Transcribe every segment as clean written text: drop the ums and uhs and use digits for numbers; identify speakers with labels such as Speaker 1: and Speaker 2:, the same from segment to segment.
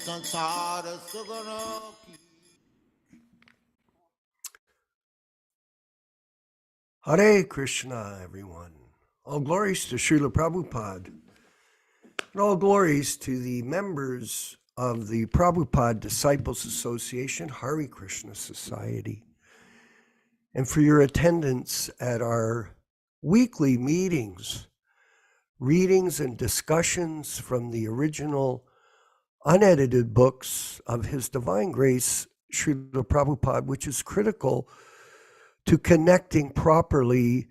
Speaker 1: संसार सुगुण की।
Speaker 2: Hare Krishna, everyone. All glories to Srila Prabhupada, and all glories to the members of the Prabhupada Disciples Association, Hare Krishna Society, and for your attendance at our weekly meetings, readings and discussions from the original unedited books of His Divine Grace, Srila Prabhupada, which is critical to connecting properly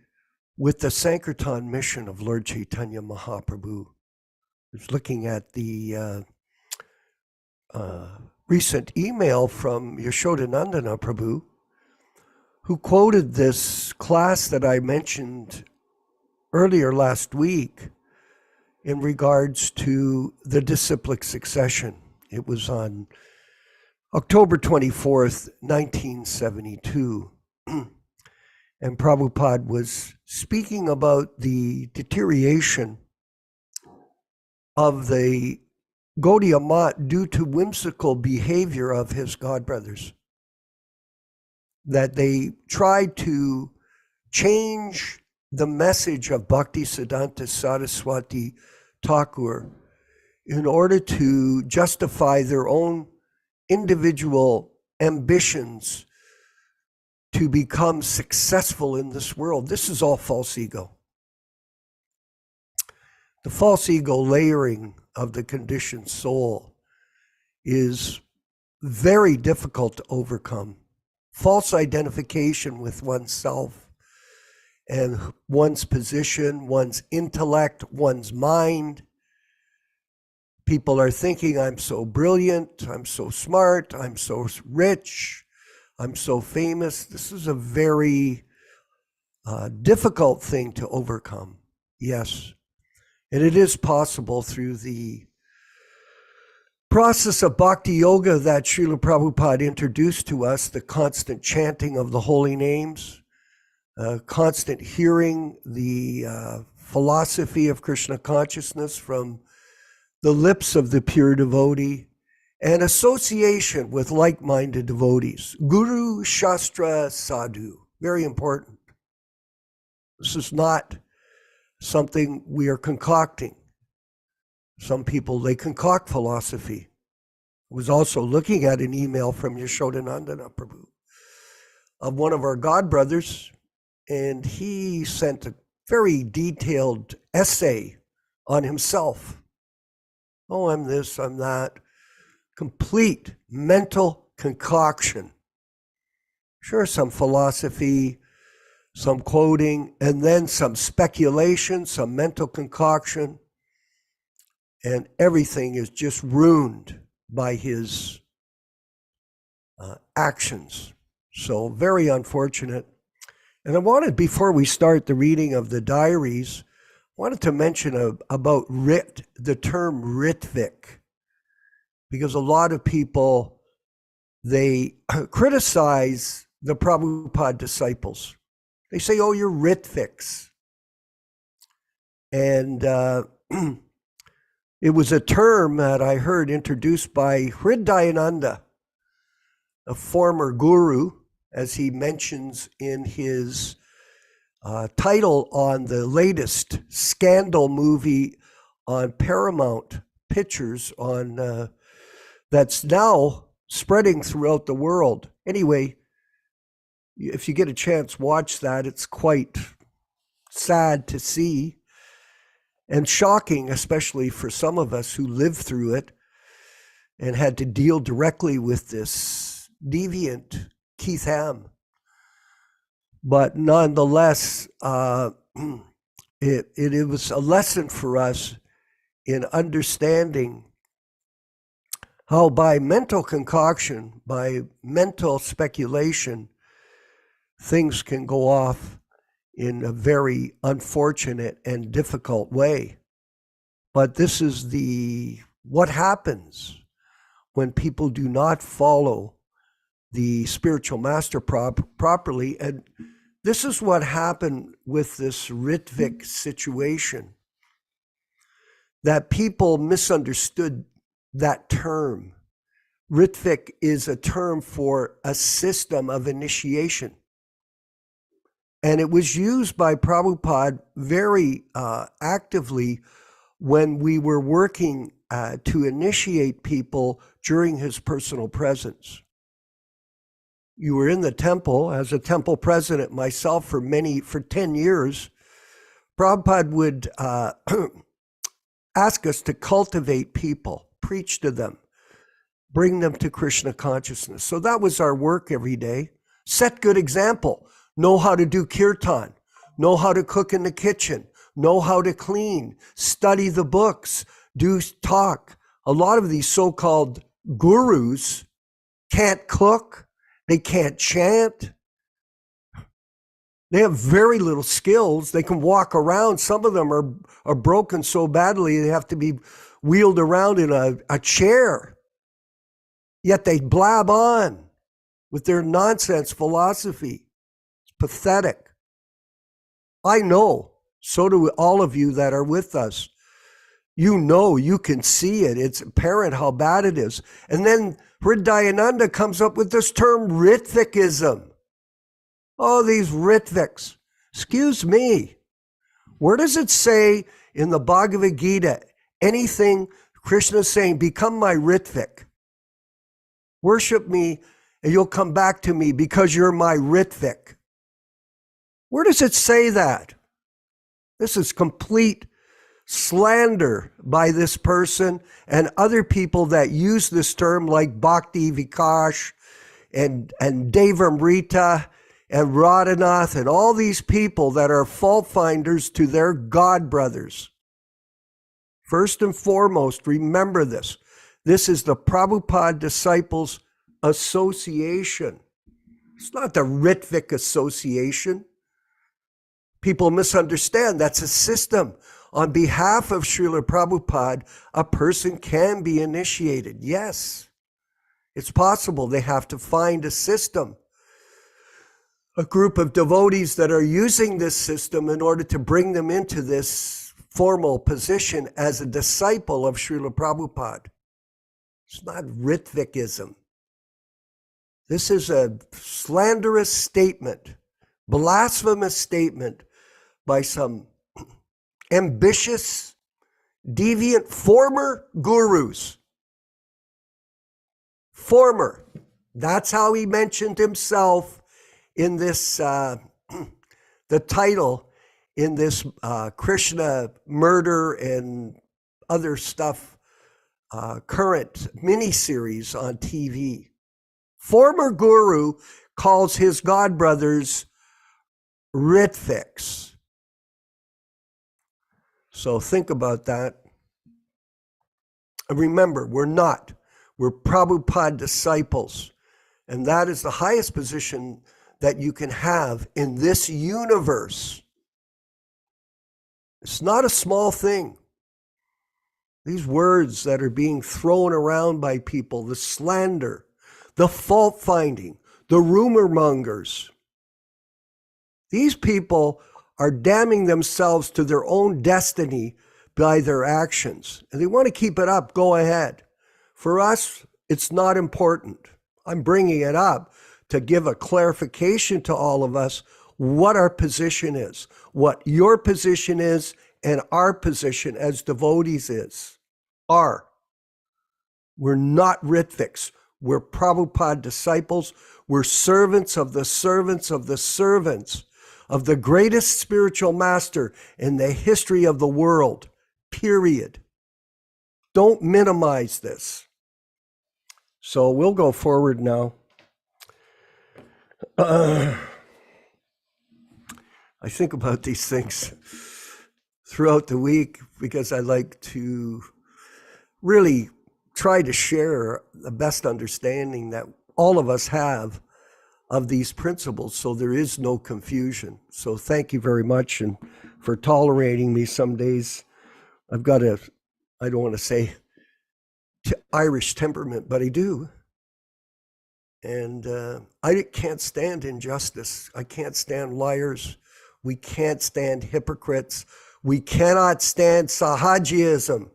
Speaker 2: with the Sankirtan mission of Lord Chaitanya Mahaprabhu. I was looking at the recent email from Yashodanandana Prabhu, who quoted this class that I mentioned earlier last week in regards to the disciplic succession. It was on October 24th, 1972. And Prabhupada was speaking about the deterioration of the Gaudiya Math due to whimsical behavior of his godbrothers. That they tried to change the message of Bhaktisiddhanta Saraswati Thakur in order to justify their own individual ambitions to become successful in this world. This is all false ego. The false ego layering of the conditioned soul is very difficult to overcome. False identification with oneself and one's position, one's intellect, one's mind. People are thinking, I'm so brilliant, I'm so smart, I'm so rich, I'm so famous. This is a very difficult thing to overcome, yes. And it is possible through the process of bhakti yoga that Srila Prabhupada introduced to us, the constant chanting of the holy names, constant hearing the philosophy of Krishna consciousness from the lips of the pure devotee, and association with like-minded devotees. Guru, Shastra, Sadhu, very important. This is not something we are concocting. Some people, they concoct philosophy. I was also looking at an email from Yashodanandana Prabhu of one of our godbrothers, and he sent a very detailed essay on himself. Oh, I'm this, I'm that. Complete mental concoction. Sure, some philosophy, some quoting, and then some speculation, some mental concoction, and everything is just ruined by his actions. So very unfortunate. And I wanted, before we start the reading of the diaries, I wanted to mention about the term Ritvik. Because a lot of people, they criticize the Prabhupada disciples. They say, oh, you're Ritviks. And it was a term that I heard introduced by Hridayananda, a former guru, as he mentions in his title on the latest scandal movie on Paramount Pictures on that's now spreading throughout the world. Anyway, if you get a chance, watch that. It's quite sad to see and shocking, especially for some of us who lived through it and had to deal directly with this deviant Keith Ham. But nonetheless, it was a lesson for us in understanding how by mental concoction, by mental speculation, things can go off in a very unfortunate and difficult way. But this is what happens when people do not follow the spiritual master properly. And this is what happened with this Ritvik situation, that people misunderstood that term Ritvik is a term for a system of initiation. And it was used by Prabhupada very actively when we were working to initiate people during his personal presence. You were in the temple as a temple president myself for 10 years. Prabhupada would ask us to cultivate people, preach to them, bring them to Krishna consciousness. So that was our work every day. Set good example. Know how to do kirtan. Know how to cook in the kitchen. Know how to clean. Study the books. Do talk. A lot of these so-called gurus can't cook. They can't chant. They have very little skills. They can walk around. Some of them are broken so badly they have to be wheeled around in a chair. Yet they blab on with their nonsense philosophy. It's pathetic. I know. So do all of you that are with us. You know, you can see it. It's apparent how bad it is. And then Hridayananda comes up with this term Ritvikism. Oh, these Ritviks. Excuse me. Where does it say in the Bhagavad-gītā anything Krishna's saying, become my Ritvik? Worship me and you'll come back to me because you're my Ritvik. Where does it say that? This is complete slander by this person and other people that use this term like Bhakti Vikash and Devamrita and Radhanath and all these people that are fault finders to their God brothers. First and foremost, remember this. This is the Prabhupada Disciples Association. It's not the Ritvik Association. People misunderstand. That's a system. On behalf of Srila Prabhupada, a person can be initiated. Yes, it's possible. They have to find a system, a group of devotees that are using this system in order to bring them into this formal position as a disciple of Srila Prabhupada. It's not Ritvikism. This is a slanderous statement, blasphemous statement by some ambitious, deviant former gurus. Former. That's how he mentioned himself in this, the title in this Kṛṣṇa murder and other stuff, current miniseries on TV. Former guru calls his god brothers Ritviks. So think about that. And remember, we're Prabhupada disciples. And that is the highest position that you can have in this universe. It's not a small thing. These words that are being thrown around by people, the slander, the fault finding, the rumor mongers. These people are damning themselves to their own destiny by their actions. And they want to keep it up. Go ahead. For us, it's not important. I'm bringing it up to give a clarification to all of us what our position is, what your position is, and our position as devotees is. We're not Ritviks. We're Prabhupada disciples. We're servants of the servants of the servants of the greatest spiritual master in the history of the world, period. Don't minimize this. So we'll go forward now. I think about these things throughout the week because I like to really try to share the best understanding that all of us have of these principles, so there is no confusion. So thank you very much, and for tolerating me some days. I've got I don't want to say Irish temperament, but I do. And I can't stand injustice. I can't stand liars. We can't stand hypocrites. We cannot stand Sahajism,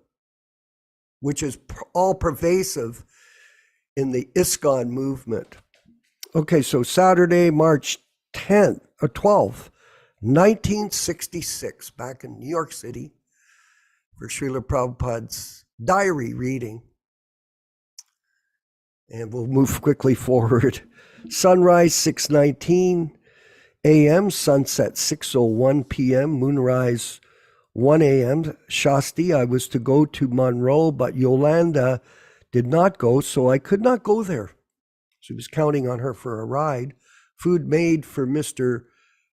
Speaker 2: which is all pervasive in the ISKCON movement. Okay, so Saturday, March 12th, 1966, back in New York City, for Srila Prabhupada's diary reading. And we'll move quickly forward. Sunrise, 6:19 a.m., sunset, 6:01 p.m., moonrise, 1 a.m. Shasti, I was to go to Monroe, but Yolanda did not go, so I could not go there. She was counting on her for a ride. Food made for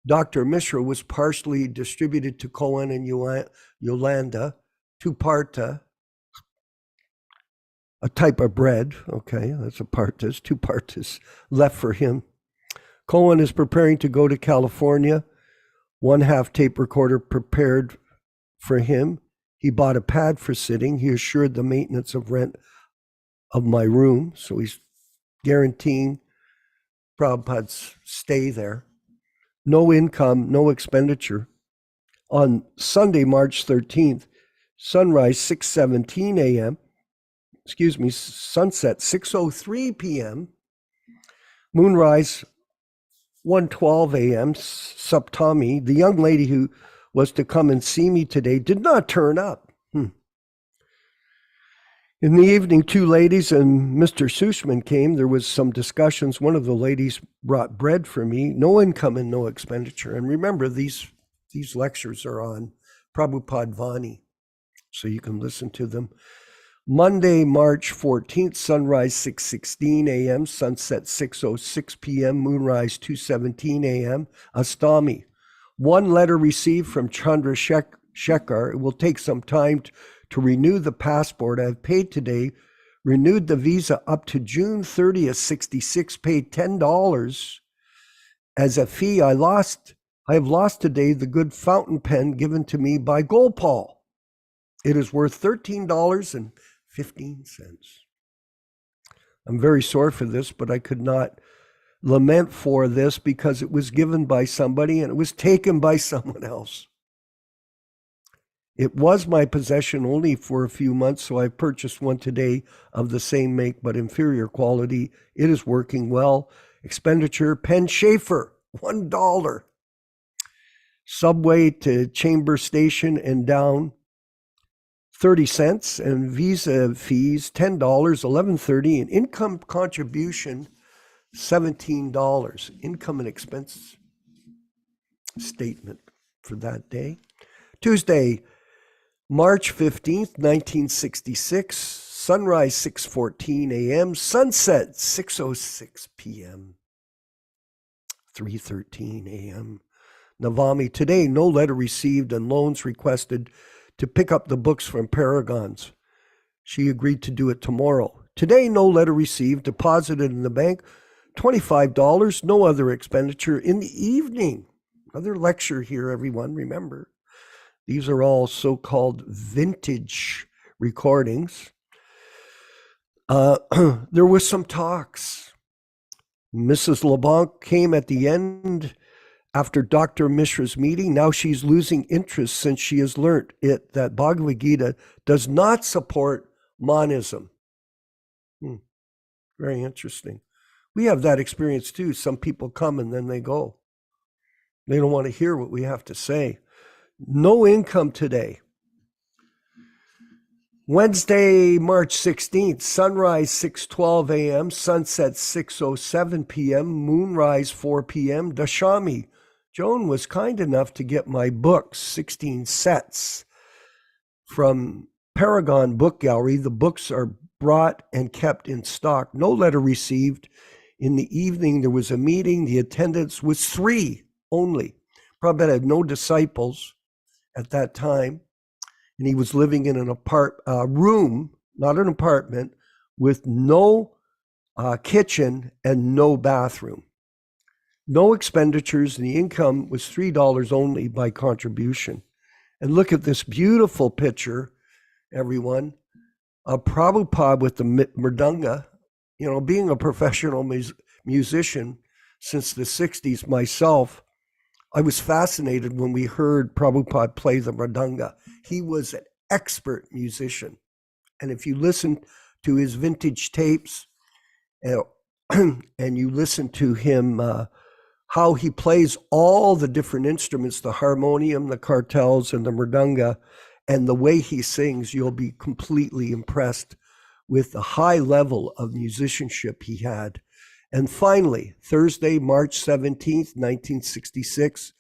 Speaker 2: Dr. Mishra was partially distributed to Cohen and Yolanda, tuparta, a type of bread. Okay, that's a partas. Two partas left for him. Cohen is preparing to go to California. 1/2 tape recorder prepared for him. He bought a pad for sitting. He assured the maintenance of rent of my room. So he's guaranteeing Prabhupada's stay there. No income, no expenditure. On Sunday, March 13th, sunrise, 6:17 a.m., sunset, 6:03 p.m., moonrise, 1:12 a.m., Saptami. The young lady who was to come and see me today did not turn up. In the evening, 2 ladies and Mr. Sushman came. There was some discussions. One of the ladies brought bread for me. No income and no expenditure. And remember, these lectures are on Prabhupada Vani, so you can listen to them. Monday, March 14th, sunrise, 6:16 a.m., sunset, 6:06 p.m., moonrise, 2:17 a.m., Astami. 1 letter received from Chandra Shekhar. It will take some time to renew the passport. I've paid today, renewed the visa up to June 30th, 66, paid $10 as a fee. I have lost today the good fountain pen given to me by Gopal. It is worth $13.15. I'm very sorry for this, but I could not lament for this because it was given by somebody and it was taken by someone else. It was my possession only for a few months, so I purchased one today of the same make but inferior quality. It is working well. Expenditure, Penn Schaefer, $1. Subway to Chamber Station and down, 30 cents, and visa fees, $10, $11.30, and income contribution, $17. Income and expense statement for that day. Tuesday, March 15th, 1966, sunrise, 6:14 a.m., sunset, 6:06 p.m., 3:13 a.m. Navami, today, no letter received and loans requested to pick up the books from Paragons. She agreed to do it tomorrow. Today, no letter received, deposited in the bank, $25, no other expenditure. In the evening, another lecture here, everyone, remember. These are all so-called vintage recordings. There was some talks. Mrs. LeBlanc came at the end after Dr. Mishra's meeting. Now she's losing interest since she has learnt that Bhagavad-gītā does not support monism. Very interesting. We have that experience too. Some people come and then they go. They don't want to hear what we have to say. No income today. Wednesday, March 16th, sunrise 6:12 a.m., sunset 6:07 p.m., moonrise 4 p.m., Dashami. Joan was kind enough to get my books, 16 sets, from Paragon Book Gallery. The books are brought and kept in stock. No letter received. In the evening, there was a meeting. The attendance was 3 only. Prabhupada had no disciples at that time, and he was living in an room, not an apartment, with no kitchen and no bathroom. No expenditures, and the income was $3 only by contribution. And look at this beautiful picture, everyone, of Prabhupada with the mridanga. You know, being a professional musician since the 60s myself, I was fascinated when we heard Prabhupada play the mridanga. He was an expert musician. And if you listen to his vintage tapes, and you listen to him, how he plays all the different instruments, the harmonium, the kartals, and the mridanga, and the way he sings, you'll be completely impressed with the high level of musicianship he had. And finally, Thursday, March 17th, 1966,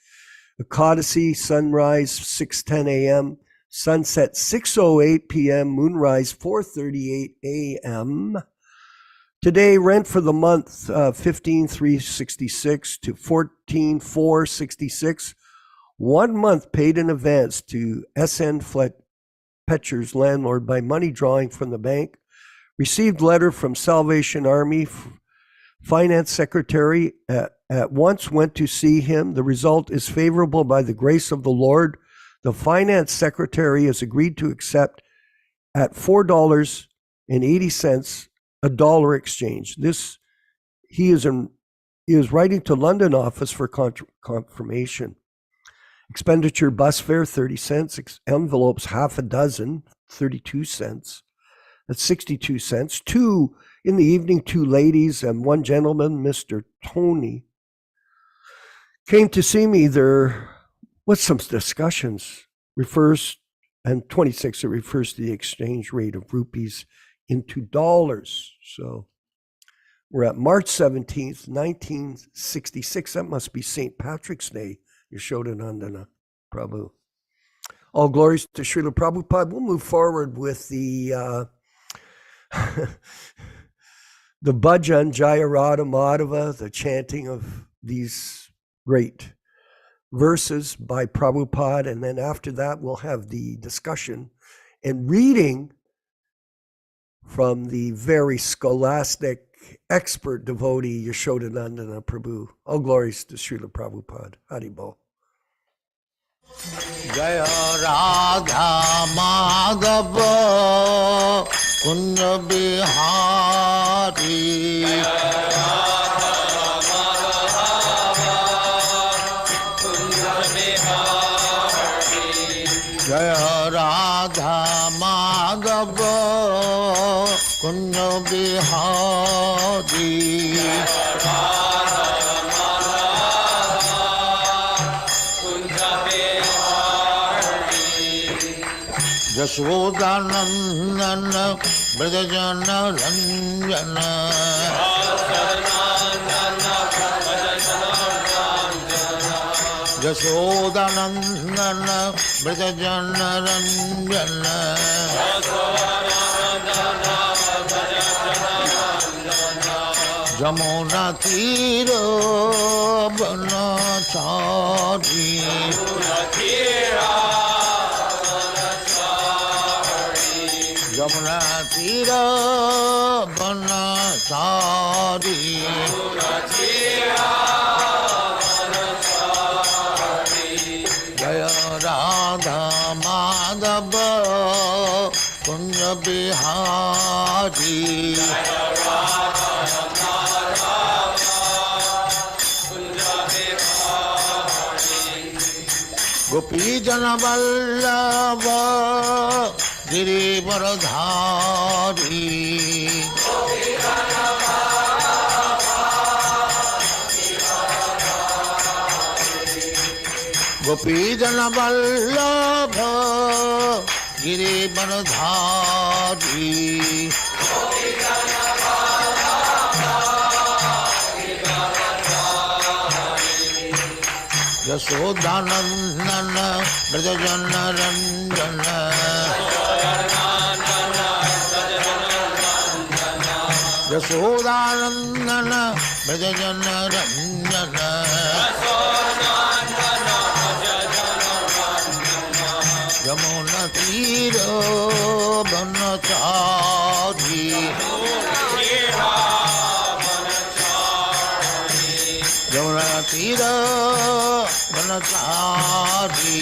Speaker 2: Ekadasi, sunrise 6:10 a.m., sunset 6:08 p.m., moonrise 4:38 a.m. Today, rent for the month, $15,366 to $14,466. 1 month paid in advance to S.N. Fletcher's landlord by money drawing from the bank. Received letter from Salvation Army. Finance secretary at once went to see him. The result is favorable by the grace of the Lord. The finance secretary has agreed to accept at $4.80 a dollar exchange. He is writing to London office for confirmation. Expenditure bus fare 30 cents, envelopes half a dozen, 32 cents. That's 62 cents. 2 in the evening, 2 ladies and 1 gentleman, Mr. Tony, came to see me. There was some discussions. And 26, it refers to the exchange rate of rupees into dollars. So we're at March 17th, 1966. That must be St. Patrick's Day, Yashodanandana Prabhu. All glories to Srila Prabhupada. We'll move forward with the the bhajan, Jaya Radha Madhava, the chanting of these great verses by Prabhupada. And then after that, we'll have the discussion and reading from the very scholastic, expert devotee, Yashodanandana Prabhu. All glories to Srila Prabhupada. Haribol.
Speaker 1: Jaya Radha Madhava Kunja Bihari. Jaya Radha Madhava Kunja Bihari. Yashodanandana Brajajana Ranjana. Yashodanandana Brajajana Ranjana. Jamuna Tira Banachari. Jamuna Tira Banachari. Jaya Radha Madhava Kunja Bihari. Gopi Jana Vallabha Girivaradhari. Gopi Jana Vallabha Girivaradhari. Yashodanandana Brajajana Ranjana. Yashodanandana Brajajana Ranjana. Yamuna Tira Banachari. Yamuna Tira Banachari.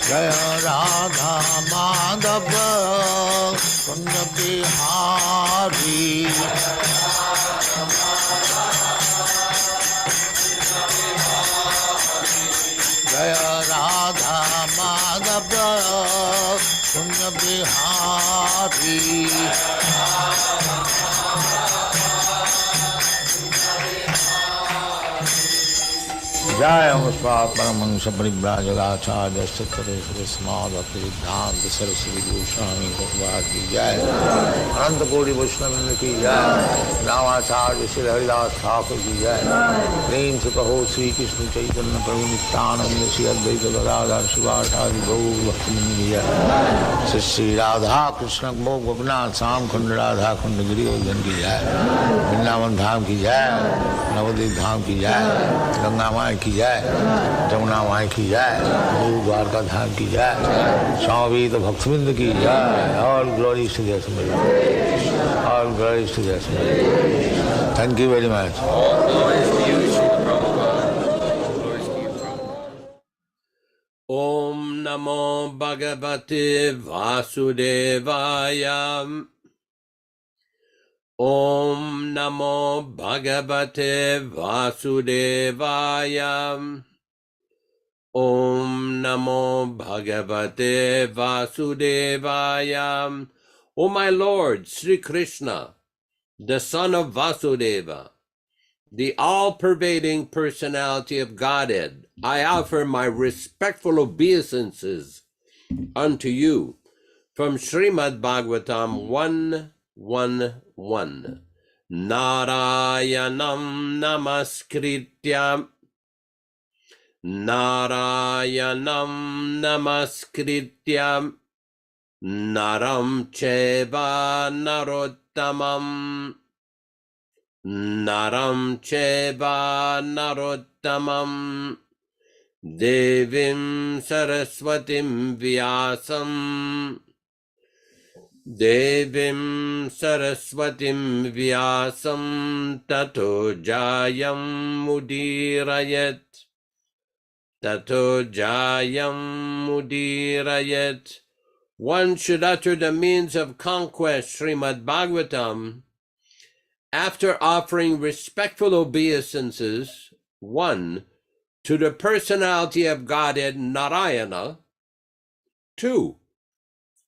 Speaker 1: Jaya Radha Madhava Kunja Bihari. Jaya Radha Madhava Kunja Bihari. Jai Amaspat Paramahansa Paribhrajagacharya Sattvaresvara Samadhati Siddhanta Saraswati Goswami Bhagavad ki Jai Ananta Koti Vaishnava ki Jai Namacharya Shri Haridas Thakur ki Jai Prem se kaho Sri Krishna Chaitanya Prabhu Nityananda Shri Advaita Gadadhar Shivasadi Gaur Bhaktivinoda ki Jai Shri Shri Radha Krishna Mokh Gopinath Sam Khanda Radha Khanda Giri Govardhan ki Jai Vrindavan Dham ki Jai Navadvip Dham ki Jai Ganga Mai ki Jai, Jamuna Mai ki Jai, Guru Dwarka Dham ki Jai, Swami Bhaktivinoda ki Jai, all glories to their Summit. All glories to their Summit. Thank you very much.
Speaker 3: All glories to you, Srila Prabhupada. All glories to you, Prabhupada. Om Namo Bhagavate Vasudevaya. Om Namo Bhagavate Vasudevaya. Om Namo Bhagavate Vasudevaya. O my Lord, Sri Krishna, the son of Vasudeva, the all-pervading personality of Godhead, I offer my respectful obeisances unto you from Srimad Bhagavatam 1:1:1. Narayanam namaskritya Narayanam namaskritya Naram cheva narottamam Naram cheva narottamam Devim saraswatim vyasam Devim saraswatim vyasam tato jayam mudirayat Tato jayam mudirayat. One should utter the means of conquest, Srimad Bhagavatam, after offering respectful obeisances, 1. To the personality of Godhead Narayana, 2.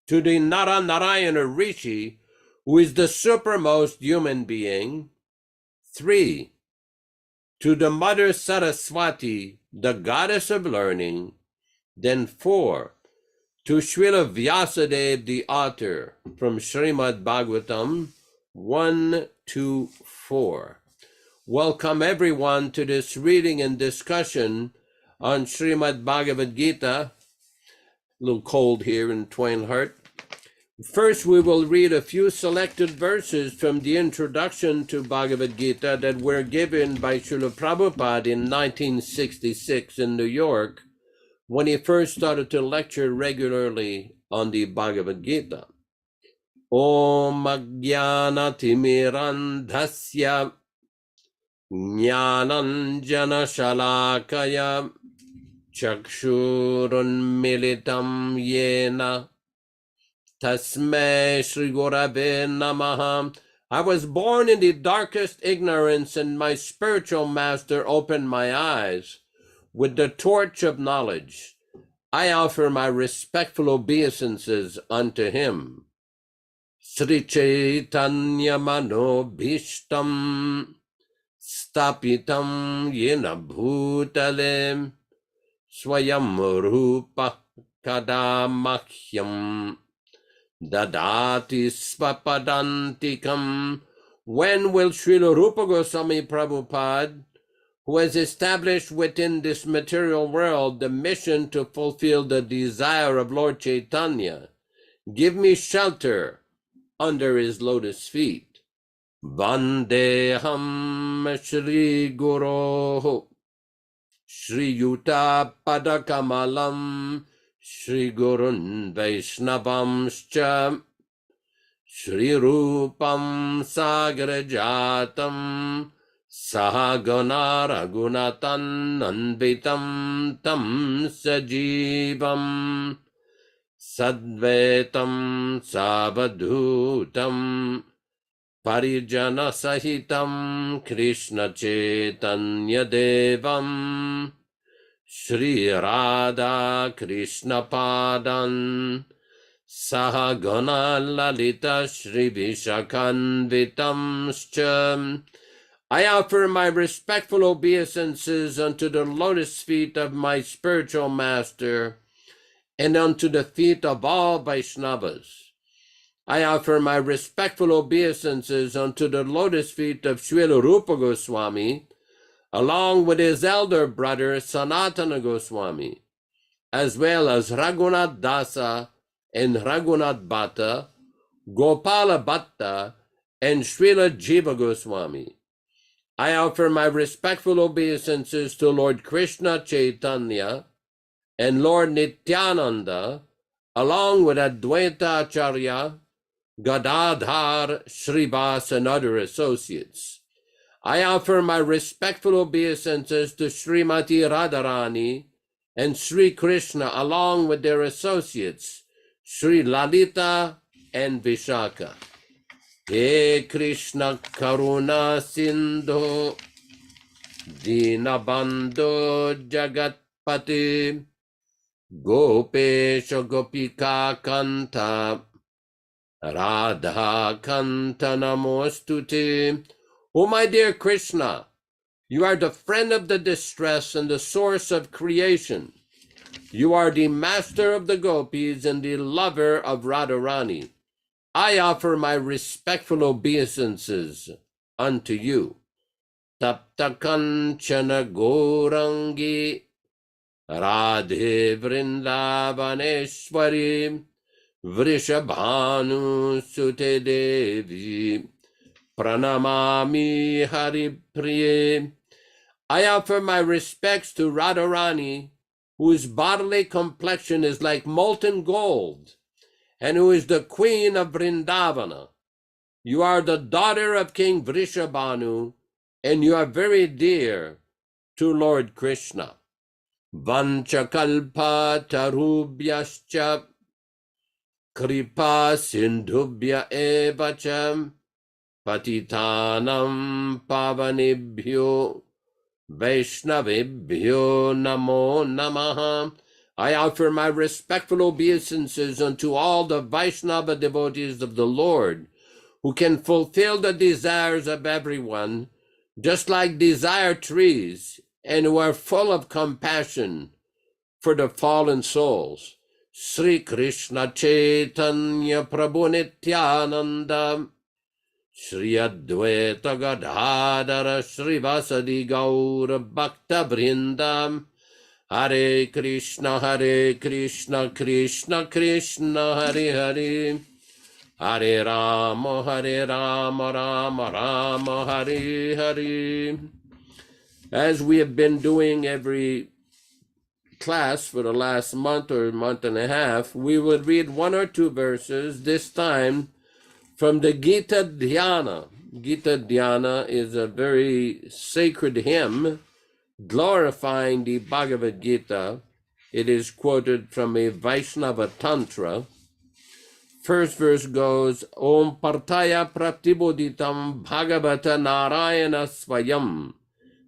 Speaker 3: To the Narayana Rishi, who is the supermost human being, 3. To the Mother Saraswati, the goddess of learning, then 4. To Srila Vyasadeva, the author, from Srimad Bhagavatam 1-4. Welcome everyone to this reading and discussion on Srimad Bhagavad-gītā. A little cold here in Twain Heart. First, we will read a few selected verses from the introduction to Bhagavad-gītā that were given by Srila Prabhupada in 1966 in New York, when he first started to lecture regularly on the Bhagavad-gītā. Om Ajnana-timirandhasya Jnananjana Shalakaya Chakshurunmilitam Yena Tasmai Shri Gurave Namaha. I was born in the darkest ignorance, and my spiritual master opened my eyes with the torch of knowledge. I offer my respectful obeisances unto him. Sri Chaitanya Mano Bhishtam Stapitam Yena Bhutale Swayam Rupa Kadamakyam Dadati Svapadantikam. When will Srila Rupa Goswami Prabhupada, who has established within this material world the mission to fulfill the desire of Lord Chaitanya, give me shelter under his lotus feet? Vandeham Shri Guru Shri Yuta Padakamalam Shri Gurun Vaishnavamscha Shri Rupam Sagrajatam Sahagana Raghunatan Anvitam Tam Sajivam Sadvetam Savadhutam Parijana Sahitam Krishna Chaitanya Devam Shri Radha Krishna Padan Sahagana Lalita Shri Vishakanvitamscha. I offer my respectful obeisances unto the lotus feet of my spiritual master and unto the feet of all Vaishnavas. I offer my respectful obeisances unto the lotus feet of Srila Rupa Goswami, along with his elder brother Sanatana Goswami, as well as Raghunath Dasa and Raghunath Bhatta, Gopala Bhatta, and Srila Jiva Goswami. I offer my respectful obeisances to Lord Krishna Chaitanya and Lord Nityananda, along with Advaita Acharya, Gadadhar, Srivas, and other associates. I offer my respectful obeisances to Srimati Radharani and Sri Krishna, along with their associates, Sri Lalita and Vishaka. Hare Krishna Karuna Sindhu Dinabandhu Jagatpati Gopesha Gopika Kanta Radha Kanta Namostute. O my dear Krishna, you are the friend of the distress and the source of creation. You are the master of the gopis and the lover of Radharani. I offer my respectful obeisances unto you. Tapta Kanchana Gourangi Radhe Vrindavaneshwari Vrishabhanu Sute Devi Pranamami Haripriye. I offer my respects to Radharani, whose bodily complexion is like molten gold, and who is the queen of Vrindavana. You are the daughter of King Vrishabhanu, and you are very dear to Lord Krishna. Vanchakalpa tarubhyascha kripa sindhubhya evacham patitanam pavanibhyo Vaishnavibhyo namo namaha. I offer my respectful obeisances unto all the Vaishnava devotees of the Lord, who can fulfill the desires of everyone, just like desire trees, and who are full of compassion for the fallen souls. Sri Krishna Chaitanya Prabhu Nityananda, Shri Advaita Gadadhara Srivasadi Gaura Bhakta Vrindam, Hare Krishna Krishna Krishna Hare Hare, Hare Rama Rama Rama Hare Hare. As we have been doing every class for the last month or month and a half, we will read one or two verses, this time from the Gita Dhyana. Gita Dhyana is a very sacred hymn glorifying the Bhagavad-gītā. It is quoted from a Vaishnava Tantra. First verse goes, Om Partaya Praptiboditam Bhagavata Narayana Svayam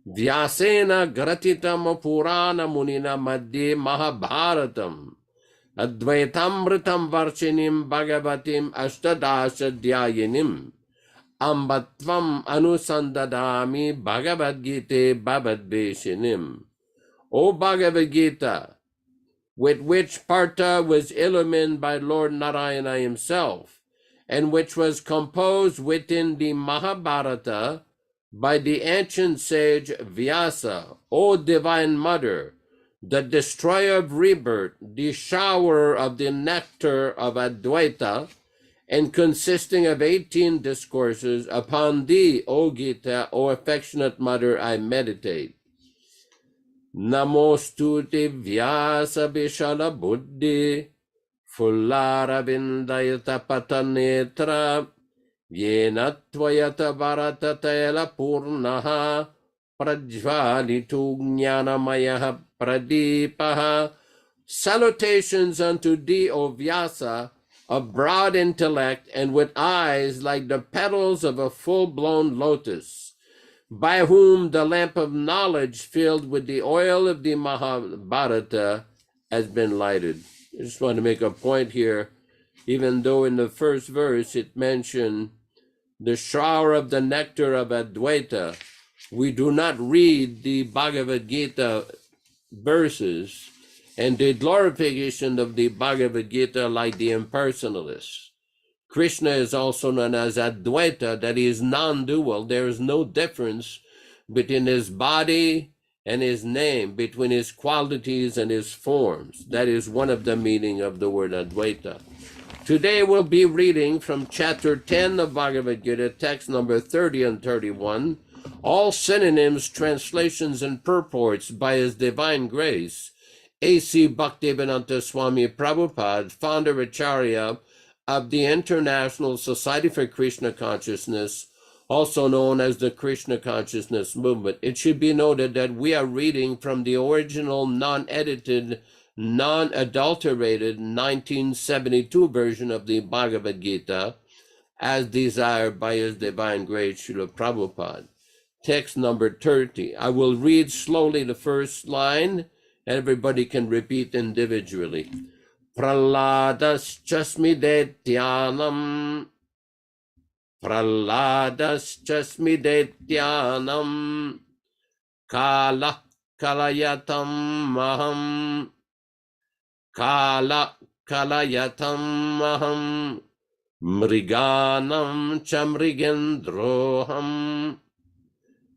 Speaker 3: Vyasena Gratitam Purana Munina Madhye Mahabharatam Advaitamritam Varchinim Bhagavatim Ashtadasha Dhyayinim Ambatvam Anusandadami Bhagavad-gītā Bhavadveshinim. O Bhagavad-gītā, with which Partha was illumined by Lord Narayana himself, and which was composed within the Mahabharata by the ancient sage Vyasa, O Divine Mother, the destroyer of rebirth, the shower of the nectar of Advaita, and consisting of 18 discourses, upon thee, O Gita, O affectionate mother, I meditate. Namostuti Vyasa Vishala Buddhi Fullara Vindayata Patanetra Yena Tvayata Bharata Tela Purnaha Prajvalitu Jnanamayaha Pradipaha. Salutations unto thee, O Vyasa, of broad intellect and with eyes like the petals of a full-blown lotus, by whom the lamp of knowledge filled with the oil of the Mahabharata has been lighted. I just want to make a point here even though in the first verse it mentioned the shower of the nectar of Advaita. We do not read the Bhagavad-gītā verses and the glorification of the Bhagavad-gītā like the impersonalists. Krishna is also known as Advaita, that he is non-dual. There is no difference between his body and his name, between his qualities and his forms. That is one of the meaning of the word Advaita. Today we'll be reading from chapter 10 of Bhagavad-gītā, text number 30 and 31, all synonyms, translations, and purports by His Divine Grace, A.C. Bhaktivedanta Swami Prabhupada, founder Acharya of the International Society for Krishna Consciousness, also known as the Krishna Consciousness Movement. It should be noted that we are reading from the original, non-edited, non-adulterated 1972 version of the Bhagavad-gītā, as desired by His Divine Grace, Srila Prabhupada. Text number 30. I will read slowly the first line. Everybody can repeat individually. Praladascha smidetyanam kala kalayatam maham kala kalayatam maham mriganam chamrigendroham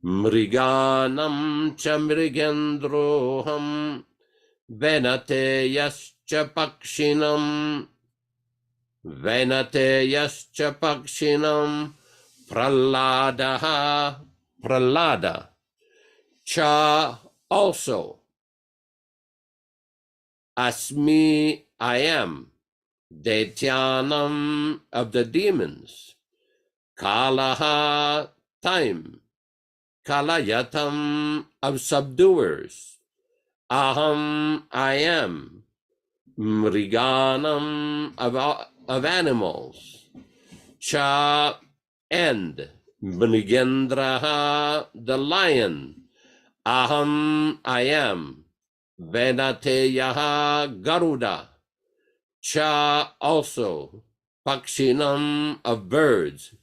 Speaker 3: mriganam chamrigendroham venateyascha pakshinam venateyascha pakshinam pralada cha also asmi I am detyanam of the demons kalaha time kalayatam of subduers aham I am mriganam of animals cha and mrigendraha the lion aham I am venateyaha garuda cha also pakshinam of birds.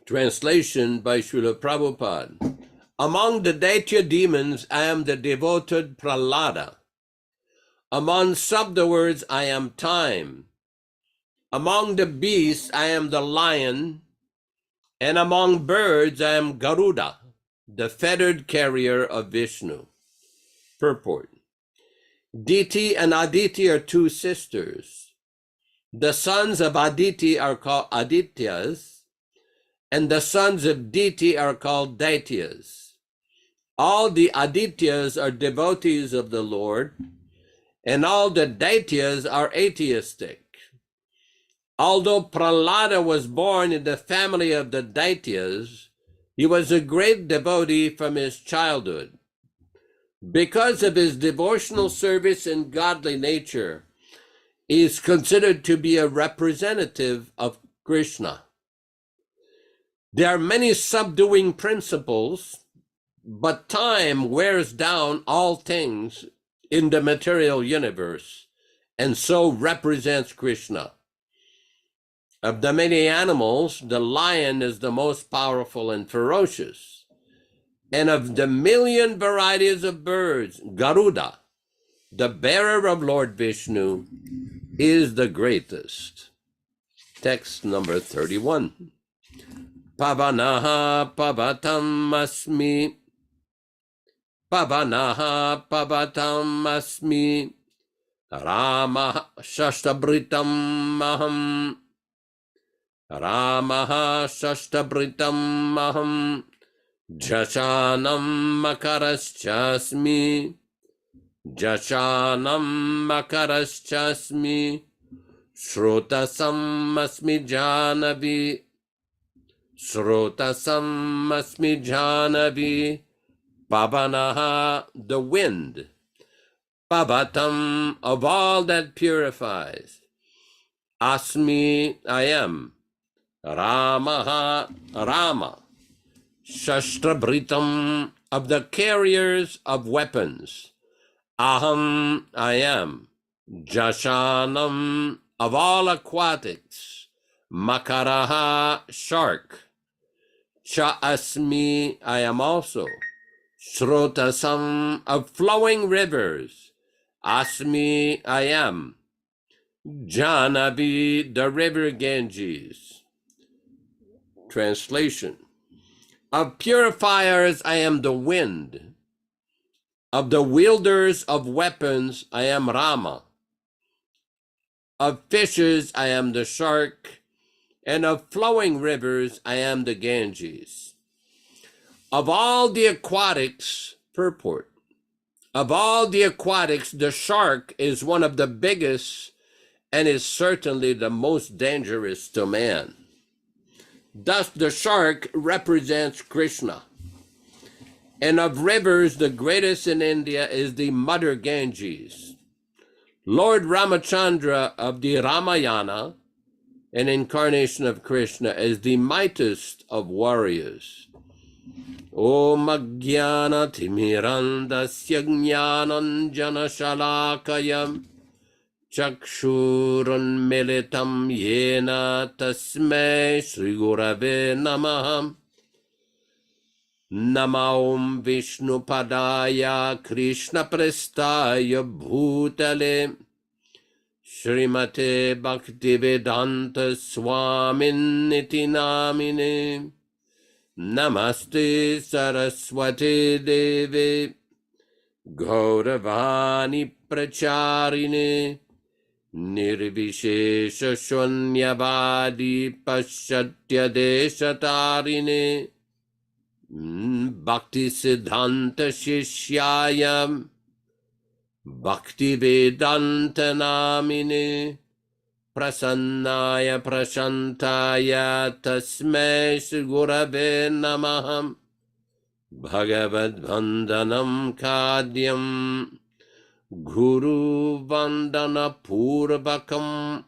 Speaker 3: Translation by Srila Prabhupada. Among the Daitya demons, I am the devoted Pralada. Among subduers, I am time. Among the beasts, I am the lion. And among birds, I am Garuda, the feathered carrier of Vishnu. Purport. Diti and Aditi are two sisters. The sons of Aditi are called Adityas, and the sons of Diti are called Daityas. All the Adityas are devotees of the Lord, and all the Daityas are atheistic. Although Prahlada was born in the family of the Daityas, he was a great devotee from his childhood. Because of his devotional service and godly nature, he is considered to be a representative of Krishna. There are many subduing principles, but time wears down all things in the material universe, and so represents Krishna. Of the many animals, the lion is the most powerful and ferocious. And of the million varieties of birds, Garuda, the bearer of Lord Vishnu, is the greatest. Text number 31. Pavanaha pavatam asmi. Pavanaha pavatam asmi. Rama shashtabritam maham. Ramaha shashtabritam maham. Jashanam makaraschasmi. Jashanam makaraschasmi. Shrotasam asmi janavi. Shrotasam asmi janavi. Pavanaha, the wind. Pavatam, of all that purifies. Asmi, I am. Ramaha, Rama. Shastrabritam, of the carriers of weapons. Aham, I am. Jashanam, of all aquatics, Makaraha, shark. Cha asmi, I am also. Srotasam, of flowing rivers. Asmi, I am. Janavi, the river Ganges. Translation. Of purifiers, I am the wind. Of the wielders of weapons, I am Rama. Of fishes, I am the shark. And of flowing rivers, I am the Ganges. Of all the aquatics, purport. Of all the aquatics, the shark is one of the biggest and is certainly the most dangerous to man. Thus, the shark represents Krishna. And of rivers, the greatest in India is the Mother Ganges. Lord Ramachandra of the Ramayana, an incarnation of Krishna, is the mightiest of warriors. Om Ajnana Timirandasya Jnananjana Shalakayam Chakshurun Militam Yena Tasmai Sri Gurave Namaham Namaum Vishnu Padaya Krishna Prestaya Bhutale Srimate Bhaktivedanta Swaminiti Namine Namaste Saraswati Devi Gauravani Pracharine Nirvishesha Shunyavadi Paschatya Deshatarine Bhakti Siddhanta Shishyayam Bhakti Vedanta Namine Prasannaya Prashantaya Tasmai Shri Gurave Namaham Bhagavad Vandanam Kadyam Guru Vandana Purvakam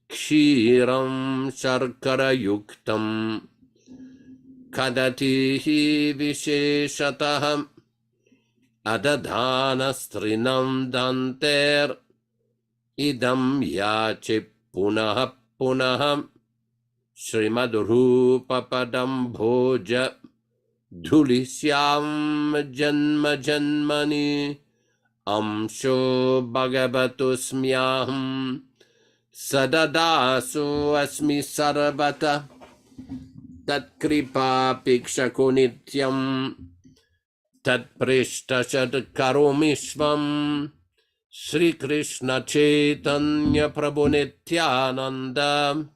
Speaker 3: Kshiram Sharkara Yuktam Kadatihi Visheshataham Adadhana Strinam Danter Idam Yache Punaha Punaham Srimad Rupa Padam Bhoja Dhulisyam Janma Janmani Amsho Bhagavatusmyaham Sadadasu Asmi Sarvata Tat Kripa Pikshako Nityam Tat Prishtashad Karomishvam Sri Krishna Chaitanya Prabhu Nityananda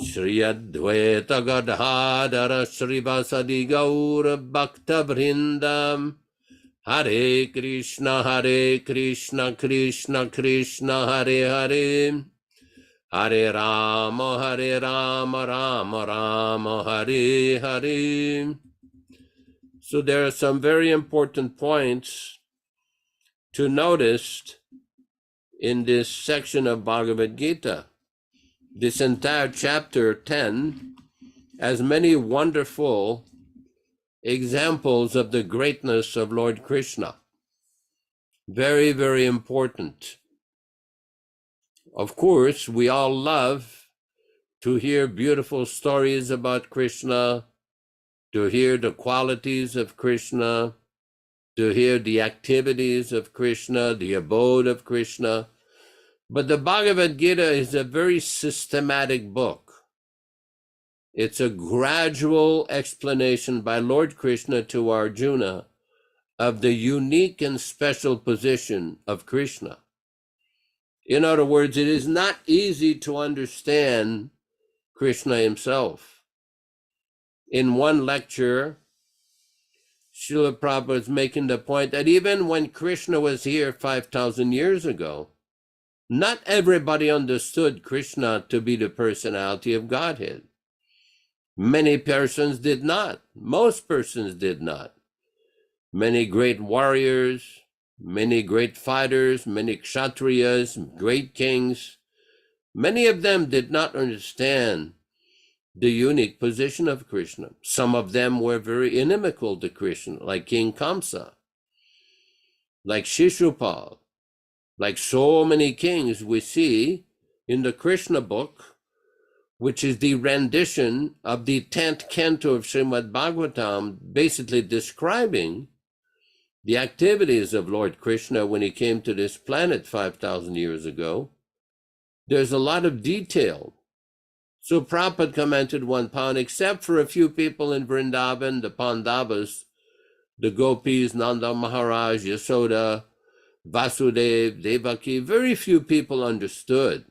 Speaker 3: Shri Advaita Gadadhara Shri Vasadi Gaura Bhakta Vrindam Hare Krishna Krishna Krishna Hare Hare Hare Rama Rama Rama Hare Hare. So there are some very important points to notice in this section of Bhagavad-gītā. This entire chapter 10 has many wonderful examples of the greatness of Lord Krishna. Very, very important. Of course, we all love to hear beautiful stories about Krishna, to hear the qualities of Krishna, to hear the activities of Krishna, the abode of Krishna. But the Bhagavad-gītā is a very systematic book. It's a gradual explanation by Lord Krishna to Arjuna of the unique and special position of Krishna. In other words, it is not easy to understand Krishna himself. In one lecture, Srila Prabhupada is making the point that even when Krishna was here 5,000 years ago, not everybody understood Krishna to be the personality of Godhead. Many persons did not. Most persons did not. Many great warriors, many great fighters, many kshatriyas, great kings, many of them did not understand the unique position of Krishna. Some of them were very inimical to Krishna, like King Kamsa, like Shishupal, Like so many kings we see in the Kṛṣṇa book, which is the rendition of the 10th canto of Srimad Bhagavatam, basically describing the activities of Lord Kṛṣṇa when he came to this planet 5,000 years ago. There's a lot of detail. So Prabhupada commented one pound, except for a few people in Vrindavan, the Pandavas, the Gopis, Nanda Maharaj, Yasoda, Vasudev, Devaki, very few people understood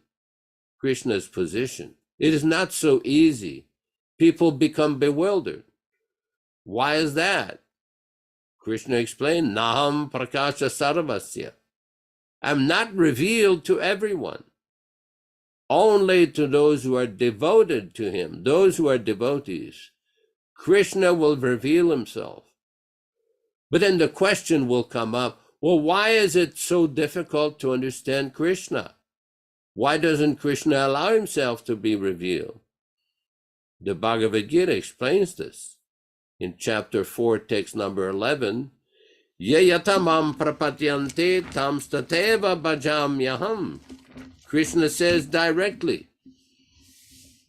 Speaker 3: Krishna's position. It is not so easy. People become bewildered. Why is that? Krishna explained, Naham Prakasha Sarvasya. I'm not revealed to everyone. Only to those who are devoted to him, those who are devotees. Krishna will reveal himself. But then the question will come up, well, why is it so difficult to understand Krishna? Why doesn't Krishna allow himself to be revealed? The Bhagavad-gītā explains this. In chapter 4, text number 11, Ye yatamam prapatyante tamstateva bhajamyaham. Krishna says directly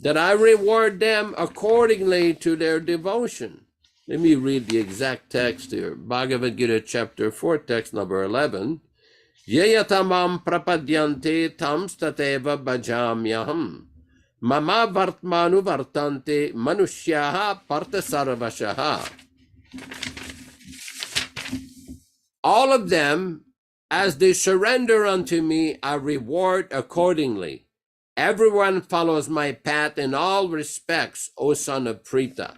Speaker 3: that I reward them accordingly to their devotion. Let me read the exact text here. Bhagavad-gītā chapter 4, text number 11. Ye yatamam prapadyante tamstateva bhajamyaham. Mama vartmanu vartante manushyaha partasarvashaha. All of them, as they surrender unto me, I reward accordingly. Everyone follows my path in all respects, O son of Prita.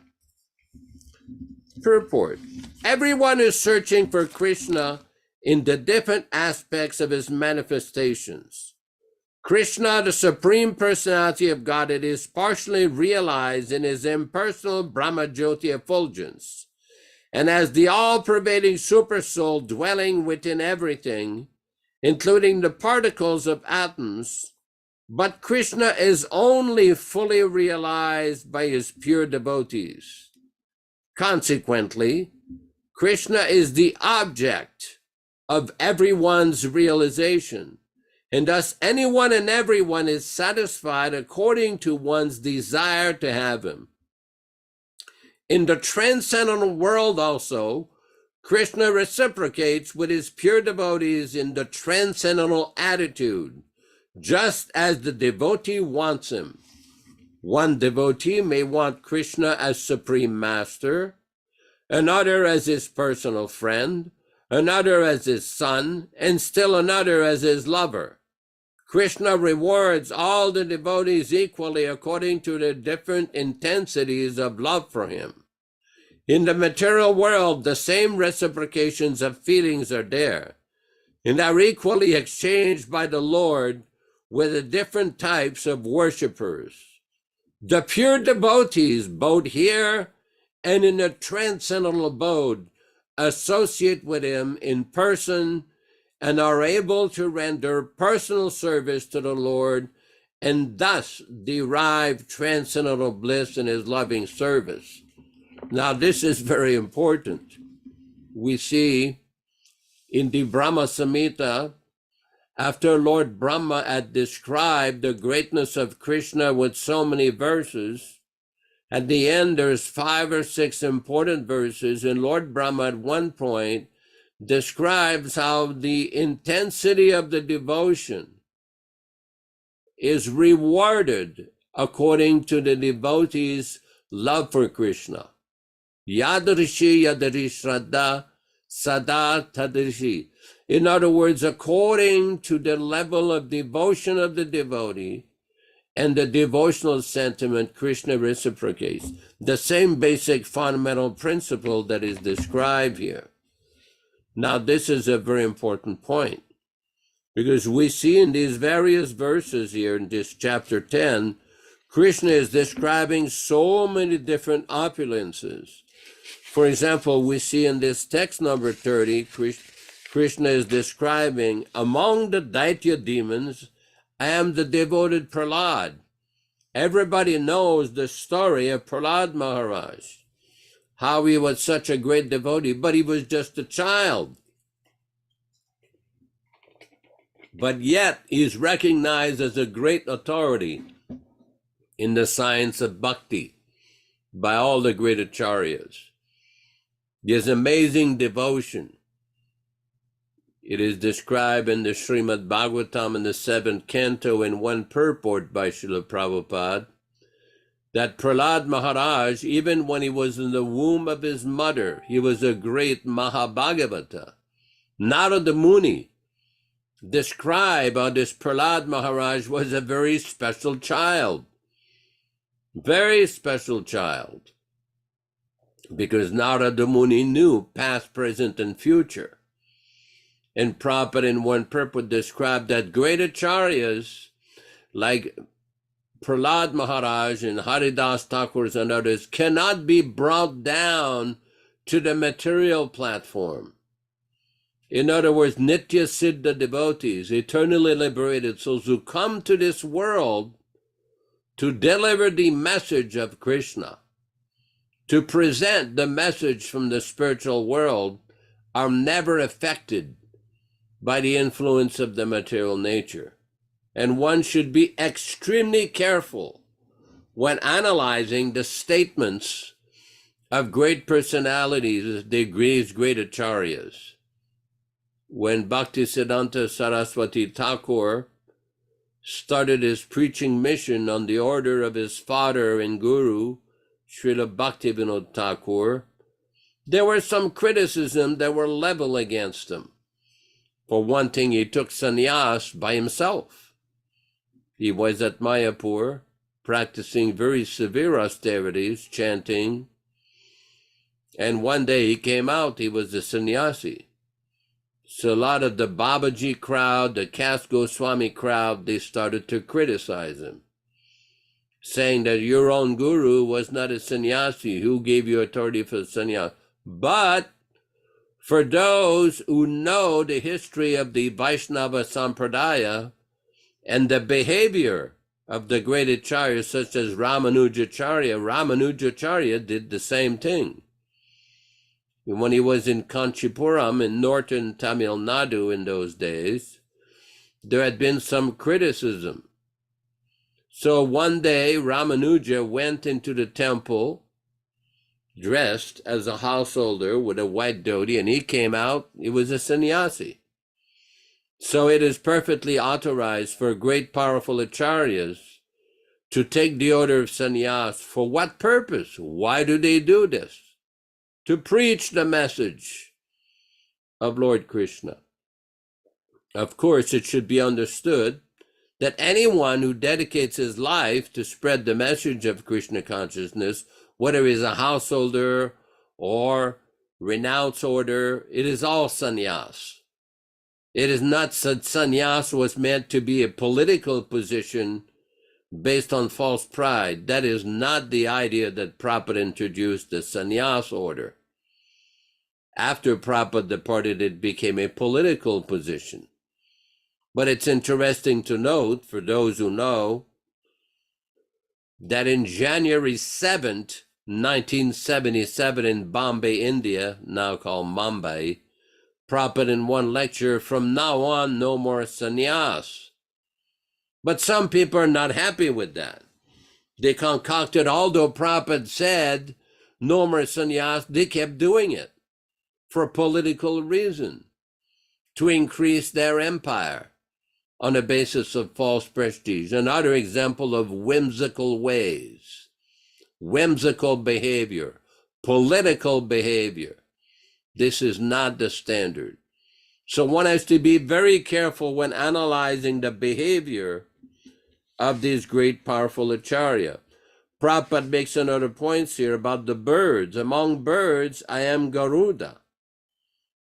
Speaker 3: Purport. Everyone is searching for Krishna in the different aspects of his manifestations. Krishna, the Supreme Personality of Godhead, is partially realized in his impersonal Brahmajyoti effulgence, and as the all-pervading Supersoul dwelling within everything, including the particles of atoms, but Krishna is only fully realized by his pure devotees. Consequently, Krishna is the object of everyone's realization, and thus anyone and everyone is satisfied according to one's desire to have him. In the transcendental world also, Krishna reciprocates with his pure devotees in the transcendental attitude, just as the devotee wants him. One devotee may want Krishna as Supreme Master, another as his personal friend, another as his son, and still another as his lover. Krishna rewards all the devotees equally according to their different intensities of love for him. In the material world, the same reciprocations of feelings are there, and are equally exchanged by the Lord with the different types of worshippers. The pure devotees, both here and in the transcendental abode, associate with him in person and are able to render personal service to the Lord and thus derive transcendental bliss in his loving service. Now, this is very important. We see in the Brahma Samhita, after Lord Brahma had described the greatness of Krishna with so many verses, at the end there's 5 or 6 important verses, and Lord Brahma at one point describes how the intensity of the devotion is rewarded according to the devotee's love for Krishna. Yadrishi yadri shraddha sada tadrishi. In other words, according to the level of devotion of the devotee and the devotional sentiment, Krishna reciprocates. The same basic fundamental principle that is described here. Now, this is a very important point, because we see in these various verses here in this chapter 10, Krishna is describing so many different opulences. For example, we see in this text number 30, Krishna is describing, among the Daitya demons, I am the devoted Prahlad. Everybody knows the story of Prahlad Maharaj, how he was such a great devotee, but he was just a child. but yet he's recognized as a great authority in the science of bhakti by all the great acharyas. His amazing devotion, it is described in the Srimad Bhagavatam in the 7th canto in one purport by Srila Prabhupada, that Prahlad Maharaj, even when he was in the womb of his mother, he was a great Mahabhagavata. Narada Muni described how this Prahlad Maharaj was a very special child. Very special child. Because Narada Muni knew past, present, and future. And Prabhupada in one purport described that great acharyas like Prahlad Maharaj and Haridas Thakurs and others cannot be brought down to the material platform. In other words, Nitya Siddha devotees, eternally liberated souls who come to this world to deliver the message of Krishna, to present the message from the spiritual world, are never affected by the influence of the material nature. And one should be extremely careful when analyzing the statements of great personalities, the great acharyas. When Bhaktisiddhanta Saraswati Thakur started his preaching mission on the order of his father and guru, Srila Bhaktivinoda Thakur, there were some criticism that were leveled against him. For one thing, he took sannyas by himself. He was at Mayapur practicing very severe austerities, chanting, and one day he came out, he was a sannyasi. So a lot of the Babaji crowd, the Kas Goswami crowd, they started to criticize him, saying that your own guru was not a sannyasi. Who gave you authority for sannyas? But for those who know the history of the Vaishnava Sampradaya and the behavior of the great acharyas such as Ramanujacharya did the same thing. When he was in Kanchipuram in northern Tamil Nadu in those days, there had been some criticism. So one day Ramanuja went into the temple dressed as a householder with a white dhoti, and he came out, he was a sannyasi. So it is perfectly authorized for great powerful acharyas to take the order of sannyas. For what purpose? Why do they do this? To preach the message of Lord Krishna. Of course, it should be understood that anyone who dedicates his life to spread the message of Krishna consciousness, whether he's a householder or renounce order, it is all sannyas. It is not that sannyas was meant to be a political position based on false pride. That is not the idea that Prabhupada introduced the sannyas order. After Prabhupada departed, it became a political position. But it's interesting to note, for those who know, that in January 7th, 1977 in Bombay, India, now called Mumbai, Prabhupada in one lecture, from now on, no more sannyas. But some people are not happy with that. They concocted, although Prabhupada said no more sannyas, they kept doing it for political reason, to increase their empire on the basis of false prestige. Another example of whimsical ways, whimsical behavior, political behavior. This is not the standard. So one has to be very careful when analyzing the behavior of these great powerful acharya. Prabhupada makes another point here about the birds. Among birds, I am Garuda.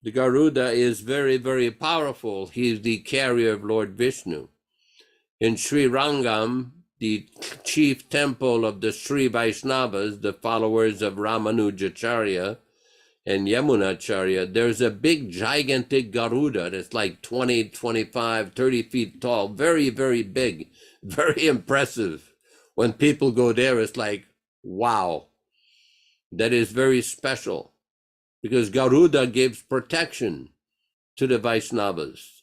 Speaker 3: The Garuda is very, very powerful. He is the carrier of Lord Vishnu. In Sri Rangam, the chief temple of the Sri Vaishnavas, the followers of Ramanujacharya and Yamunacharya, there's a big, gigantic Garuda that's like 20, 25, 30 feet tall, very, very big, very impressive. When people go there, it's like, wow, that is very special. Because Garuda gives protection to the Vaishnavas.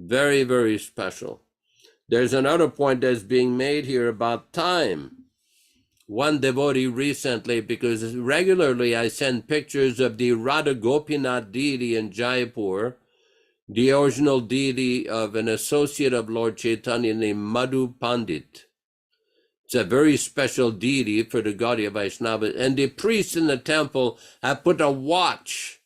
Speaker 3: Very, very special. There's another point that's being made here about time. One devotee recently, because regularly I send pictures of the Radha Gopinath deity in Jaipur, the original deity of an associate of Lord Chaitanya named Madhu Pandit. It's a very special deity for the Gaudiya Vaishnava. And the priests in the temple have put a watch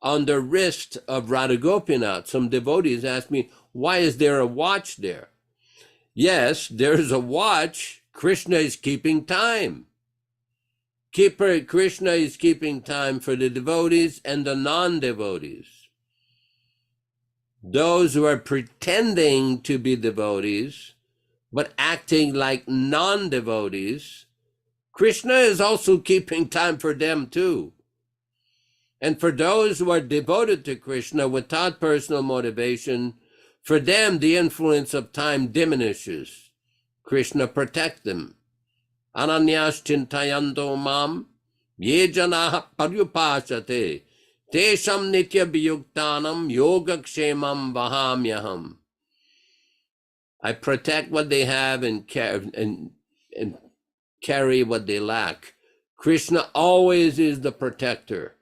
Speaker 3: on the wrist of Radha Gopinath. Some devotees ask me, why is there a watch there? Yes, there's a watch. Krishna is keeping time. Krishna is keeping time for the devotees and the non-devotees. Those who are pretending to be devotees, but acting like non-devotees, Krishna is also keeping time for them too. And for those who are devoted to Krishna without personal motivation, for them the influence of time diminishes. Krishna protects them. Ananyas chintayanto mam, ye janaha paryupasate, tesham nitya viyuktanam yogakshemam vahamyaham. I protect what they have and carry what they lack. Krishna always is the protector,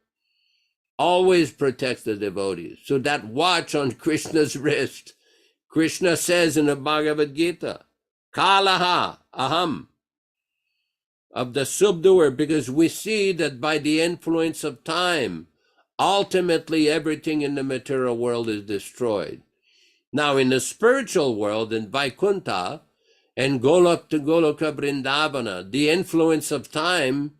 Speaker 3: always protects the devotees. So that watch on Krishna's wrist, Krishna says in the Bhagavad-gītā, Kalaha aham, of the subduer, because we see that by the influence of time, ultimately everything in the material world is destroyed. Now in the spiritual world, in Vaikuntha and Goloka Vrindavana, the influence of time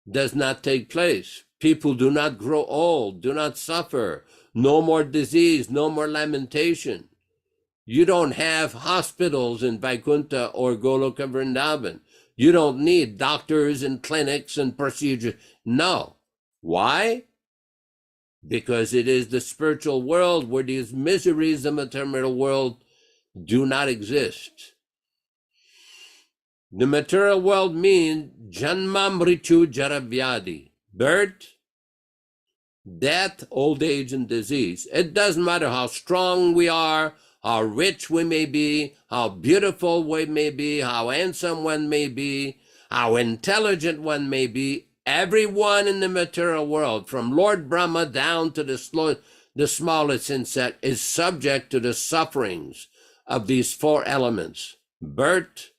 Speaker 3: does not take place. People do not grow old, do not suffer, no more disease, no more lamentation. You don't have hospitals in Vaikuntha or Goloka Vrindavan. You don't need doctors and clinics and procedures. No. Why? Because it is the spiritual world where these miseries of the material world do not exist. The material world means janma mritu jara vyadi, birth, death, old age, and disease. It doesn't matter how strong we are, how rich we may be, how beautiful we may be, how handsome one may be, how intelligent one may be. Everyone in the material world, from Lord Brahma down to the smallest insect, is subject to the sufferings of these four elements: birth,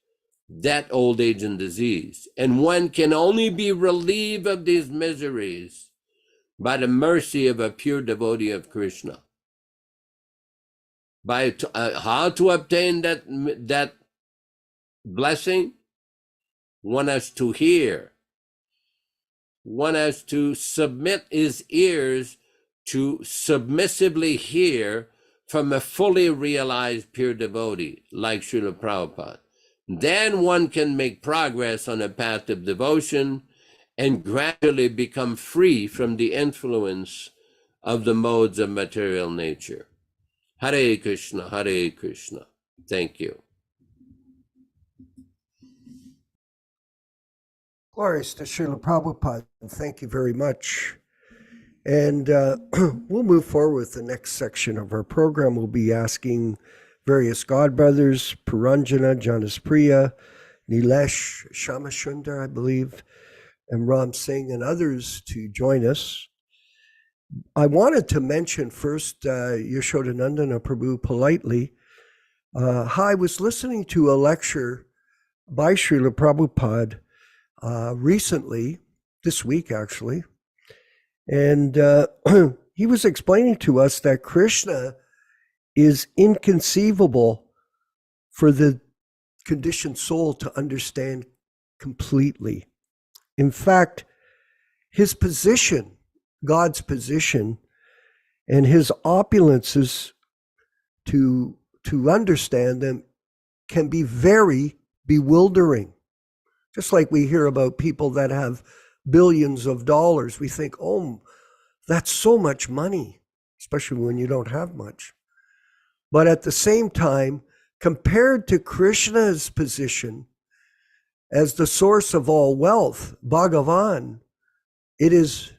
Speaker 3: death, old age, and disease. And one can only be relieved of these miseries by the mercy of a pure devotee of Krishna. By how to obtain that blessing? One has to hear. One has to submit his ears to submissively hear from a fully realized pure devotee like Srila Prabhupada. Then one can make progress on a path of devotion and gradually become free from the influence of the modes of material nature. Hare Krishna, Hare Krishna. Thank you.
Speaker 2: Glorious to Srila Prabhupada. Thank you very much. And we'll move forward with the next section of our program. We'll be asking various godbrothers, Puranjana, Janaspriya, Nilesh, Shamashundar, I believe, and Ram Singh and others to join us. I wanted to mention first Yashodanandana Prabhu politely. I was listening to a lecture by Srila Prabhupada recently, this week actually, and he was explaining to us that Krishna is inconceivable for the conditioned soul to understand completely. In fact, his position, God's position, and his opulences to understand them can be very bewildering. Just like we hear about people that have billions of dollars, we think, oh, that's so much money, especially when you don't have much. But at the same time, compared to Krishna's position as the source of all wealth, Bhagavan, it is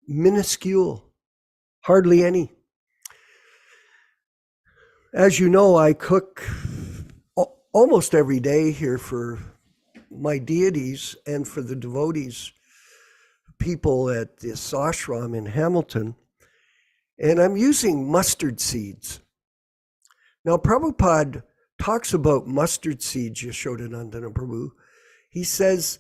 Speaker 2: minuscule, hardly any. As you know, I cook almost every day here for my deities and for the devotees, people at this ashram in Hamilton. And I'm using mustard seeds. Now, Prabhupada talks about mustard seeds, Yashodanandana Prabhu. He says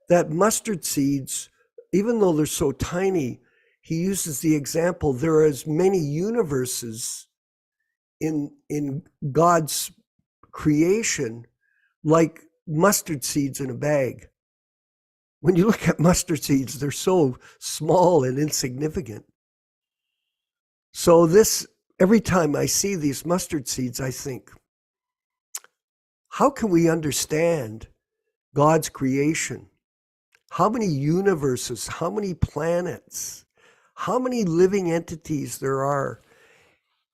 Speaker 2: that mustard seeds, even though they're so tiny, he uses the example, there are as many universes in God's creation like mustard seeds in a bag. When you look at mustard seeds, they're so small and insignificant. So every time I see these mustard seeds, I think, how can we understand God's creation? How many universes, how many planets, how many living entities there are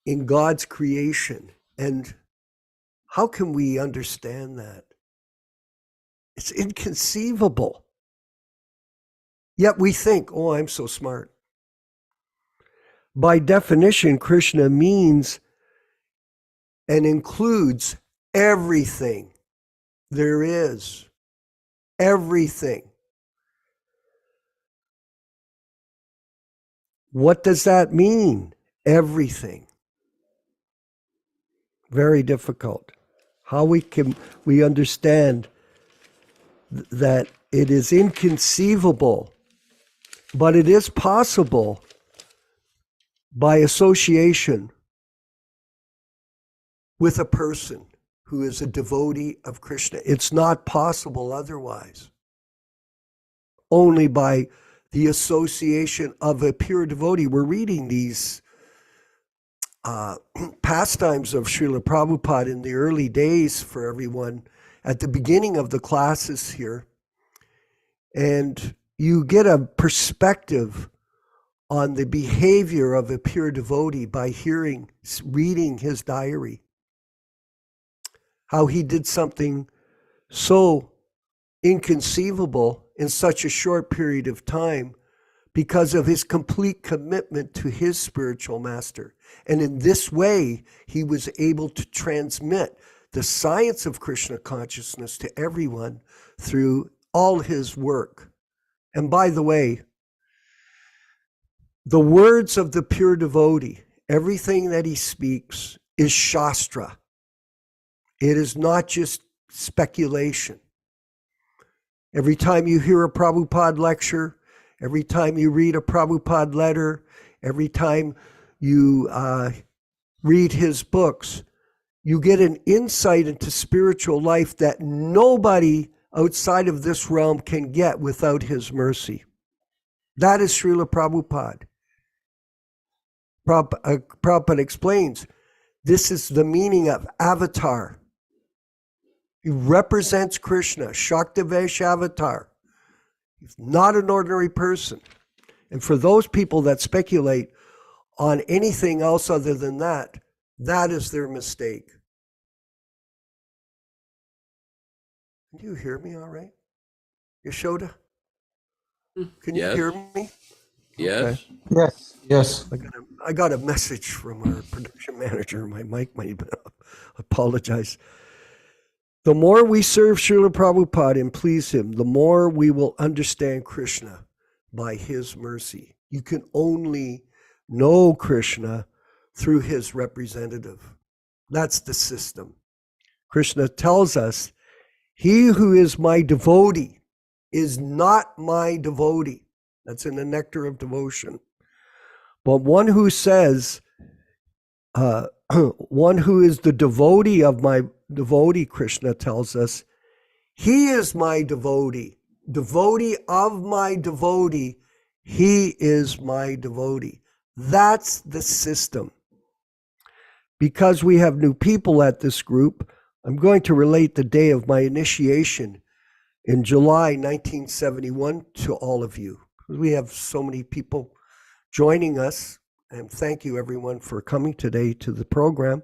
Speaker 2: in God's creation? And how can we understand that? It's inconceivable. Yet we think, oh, I'm so smart. By definition, Kṛṣṇa means and includes everything there is. Everything. What does that mean? Everything. Very difficult. How we understand that it is inconceivable, but it is possible by association with a person who is a devotee of Kṛṣṇa. It's not possible otherwise. Only by the association of a pure devotee. We're reading these pastimes of Srila Prabhupada in the early days for everyone at the beginning of the classes here. And you get a perspective on the behavior of a pure devotee by reading his diary. How he did something so inconceivable in such a short period of time because of his complete commitment to his spiritual master. And in this way, he was able to transmit the science of Krishna consciousness to everyone through all his work. And by the way, the words of the pure devotee, everything that he speaks is Shastra. It is not just speculation. Every time you hear a Prabhupada lecture, every time you read a Prabhupada letter, every time you read his books, you get an insight into spiritual life that nobody outside of this realm can get without his mercy. That is Srila Prabhupada. Prabhupada explains, this is the meaning of avatar. He represents Krishna, Shaktivesh avatar. He's not an ordinary person. And for those people that speculate on anything else other than that, that is their mistake. Can you hear me all right? Yashoda? Can you hear me?
Speaker 3: Yes.
Speaker 2: Okay.
Speaker 1: Yes.
Speaker 2: I got a message from our production manager. My mic might apologize. The more we serve Srila Prabhupada and please him, the more we will understand Krishna by his mercy. You can only know Krishna through his representative. That's the system. Krishna tells us, he who is my devotee is not my devotee. That's in the nectar of devotion. But one who says, one who is the devotee of my devotee, Krishna tells us, he is my devotee of my devotee, he is my devotee. That's the system. Because we have new people at this group, I'm going to relate the day of my initiation in July 1971 to all of you. We have so many people joining us, and thank you everyone for coming today to the program.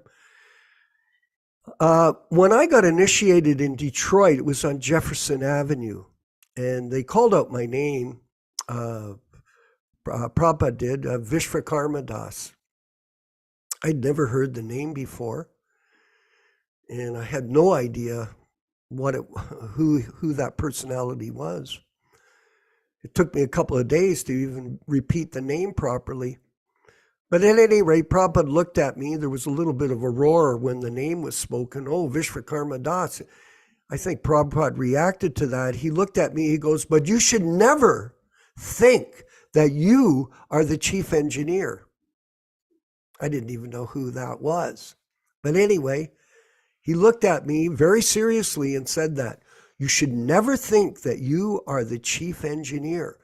Speaker 2: When I got initiated in Detroit, it was on Jefferson Avenue, and they called out my name. Prabhupada did, Vishvakarma Das. I'd never heard the name before. and I had no idea who that personality was. It took me a couple of days to even repeat the name properly. But at any rate, Prabhupada looked at me. There was a little bit of a roar when the name was spoken. Oh, Vishwakarma Das. I think Prabhupada reacted to that. He looked at me, he goes, but you should never think that you are the chief engineer. I didn't even know who that was. But anyway, he looked at me very seriously and said that you should never think that you are the chief engineer,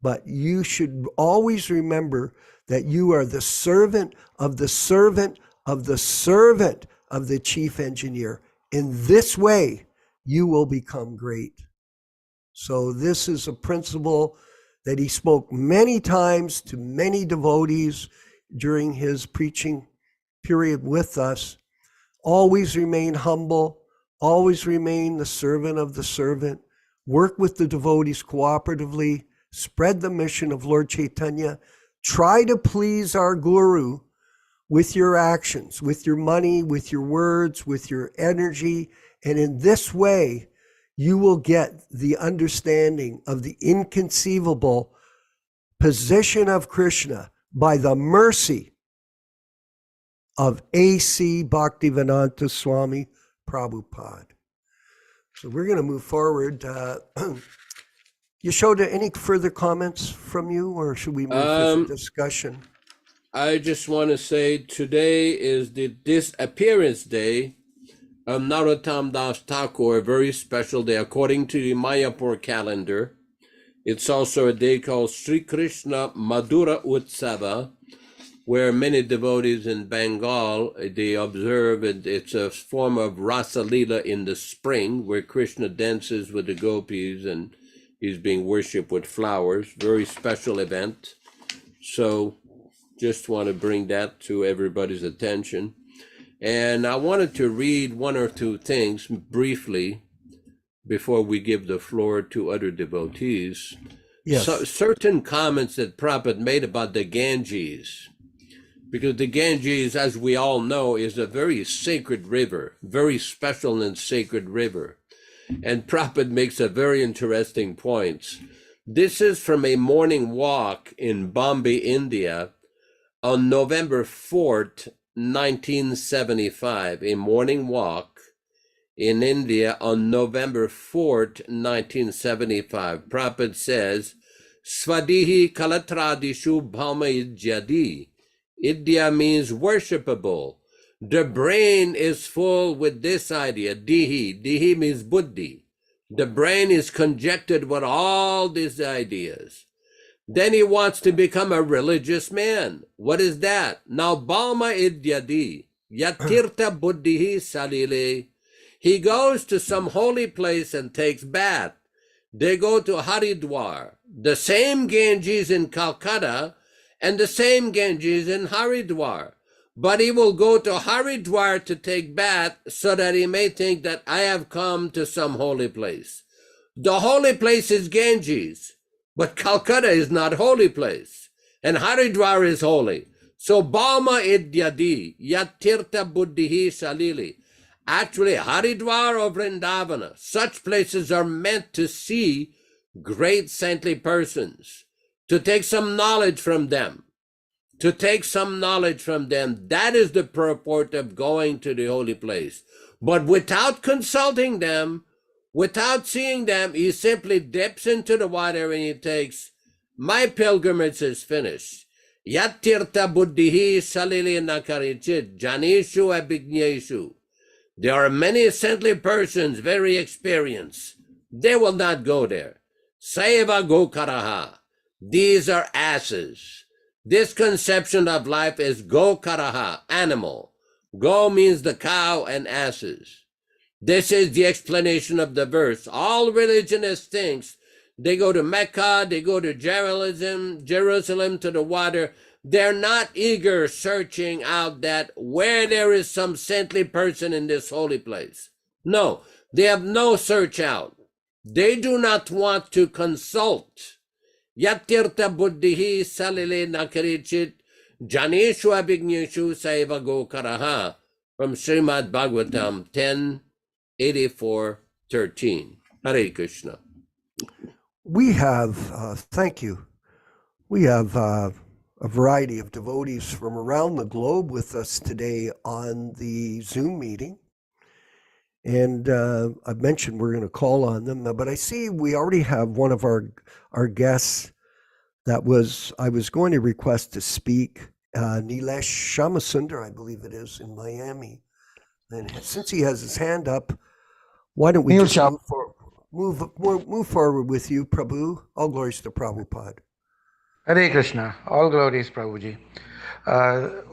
Speaker 2: but you should always remember that you are the servant of the servant of the servant of the chief engineer. In this way, you will become great. So this is a principle that he spoke many times to many devotees during his preaching period with us. Always remain humble, always remain the servant of the servant, work with the devotees cooperatively, spread the mission of Lord Chaitanya, try to please our Guru with your actions, with your money, with your words, with your energy. And in this way, you will get the understanding of the inconceivable position of Krishna by the mercy of A.C. Bhaktivedanta Swami Prabhupada. So we're going to move forward. Yashoda, any further comments from you, or should we move to the discussion?
Speaker 3: I just want to say today is the disappearance day of Narottam Das Thakur, a very special day according to the Mayapur calendar. It's also a day called Sri Kṛṣṇa Madhura Utsava, where many devotees in Bengal, they observe it. It's a form of Rasa Lila in the spring, where Krishna dances with the gopis and he's being worshipped with flowers. Very special event. So just want to bring that to everybody's attention. And I wanted to read one or two things briefly before we give the floor to other devotees.
Speaker 2: Yes.
Speaker 3: So, certain comments that Prabhupada made about the Ganges, because the Ganges, as we all know, is a very sacred river, very special and sacred river. And Prabhupada makes a very interesting point. This is from a morning walk in Bombay, India, on November 4th, 1975, a morning walk in India on November 4th, 1975. Prabhupada says, Svadihi kalatradishu bhama idyadi. Idya means worshipable. The brain is full with this idea, dihi. Dihi means buddhi. The brain is conjectured with all these ideas. Then he wants to become a religious man. What is that? Now, bhama idyadi, yatirtha buddhihi salile. He goes to some holy place and takes bath. They go to Haridwar, the same Ganges in Calcutta and the same Ganges in Haridwar. But he will go to Haridwar to take bath so that he may think that I have come to some holy place. The holy place is Ganges, but Calcutta is not holy place, and Haridwar is holy. So Bhama idyadi, yatirtha buddhihi salili. Actually, Haridwar or Vrindavana, such places are meant to see great saintly persons, to take some knowledge from them, That is the purport of going to the holy place. But without consulting them, without seeing them, he simply dips into the water and he takes, my pilgrimage is finished. Yatirtha buddhihi salili nakarichit, janishu abhijneshu. There are many saintly persons, very experienced. They will not go there. Seva gokaraha. These are asses. This conception of life is gokaraha, animal. Go means the cow and asses. This is the explanation of the verse. All religionists think they go to Mecca, they go to Jerusalem to the water. They're not eager searching out that where there is some saintly person in this holy place. No, they have no search out. They do not want to consult. Yatirtha buddhihi salile nakarichit janeshu abhijneshu saiva gokaraha. from Srimad Bhagavatam 10:84-13. Hare Krishna.
Speaker 2: We have, thank you. We have a variety of devotees from around the globe with us today on the Zoom meeting. And I've mentioned we're going to call on them, but I see we already have one of our guests I was going to request to speak, Nilesh Shamasundar, I believe it is, in Miami. And since he has his hand up, why don't we just move forward with you, Prabhu? All glories to Prabhupada.
Speaker 4: Hare Krishna. All glories, Prabhuji.